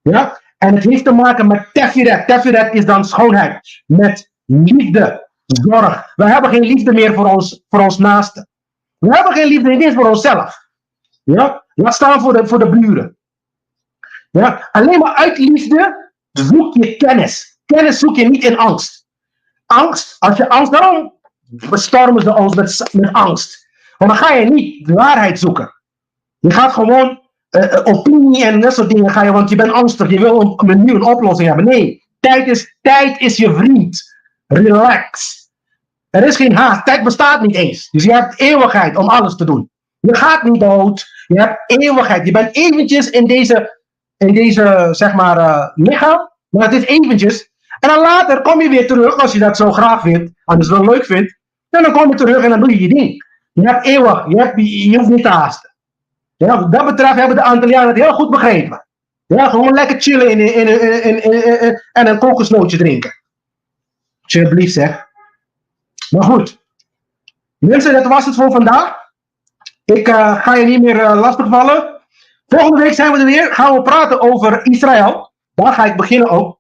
Ja? En het heeft te maken met Teferet. Teferet is dan schoonheid. Met liefde, zorg. We hebben geen liefde meer voor ons naaste. We hebben geen liefde niet eens voor onszelf. Ja? Laat staan voor de buren. Ja? Alleen maar uit liefde zoek je kennis. Kennis zoek je niet in angst. Als je angst, daarom bestormen ze ons met angst. Want dan ga je niet de waarheid zoeken. Je gaat gewoon opinie en dat soort dingen ga je, want je bent angstig. Je wil nu een oplossing hebben. Nee, tijd is je vriend. Relax. Er is geen haast. Tijd bestaat niet eens. Dus je hebt eeuwigheid om alles te doen. Je gaat niet dood. Je hebt eeuwigheid. Je bent eventjes in deze zeg maar, lichaam. Maar het is eventjes. En dan later kom je weer terug als je dat zo graag vindt. Als je het wel leuk vindt. Dan kom je terug en dan doe je je ding. Je hebt eeuwig. Je hoeft niet te haasten. Ja, wat dat betreft hebben de Antillianen het heel goed begrepen. Ja, gewoon lekker chillen en een kokosnootje drinken. Alsjeblieft zeg. Maar goed. Mensen, dat was het voor vandaag. Ik ga je niet meer lastigvallen. Volgende week zijn we er weer. Gaan we praten over Israël. Daar ga ik beginnen ook.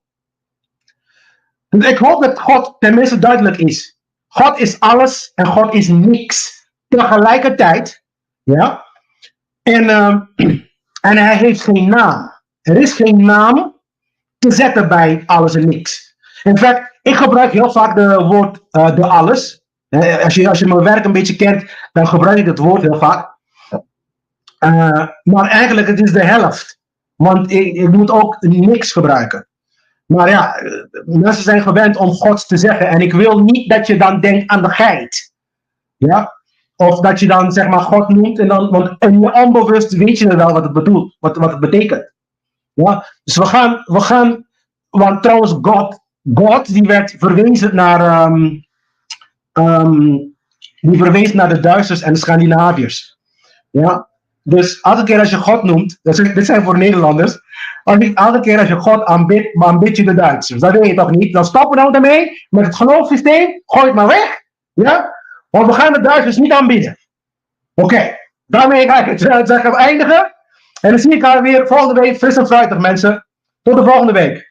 Dus ik hoop dat God tenminste duidelijk is. God is alles en God is niks. Tegelijkertijd. Ja. En hij heeft geen naam. Er is geen naam te zetten bij alles en niks. In fact, ik gebruik heel vaak de woord de alles. Als je mijn werk een beetje kent, dan gebruik ik het woord heel vaak. Maar eigenlijk het is de helft. Want ik moet ook niks gebruiken. Maar ja, mensen zijn gewend om Gods te zeggen. En ik wil niet dat je dan denkt aan de geit. Ja? Of dat je dan zeg maar God noemt. En dan, want in je onbewust weet je wel wat het bedoelt. Wat het betekent. Ja? Dus we gaan. Want trouwens God die werd verwezen naar. Die verwees naar de Duitsers en de Scandinaviërs. Ja? Dus elke keer als je God noemt, dit zijn voor Nederlanders, elke keer als je God aanbidt, maar aanbid je de Duitsers. Dat weet je toch niet? Dan stoppen we nou ermee, met het geloofssysteem, gooi het maar weg, Ja? Want we gaan de Duitsers niet aanbieden. Oké. Daarmee ga ik het zeggen eindigen. En dan zie ik haar weer volgende week fris en fruitig, mensen. Tot de volgende week.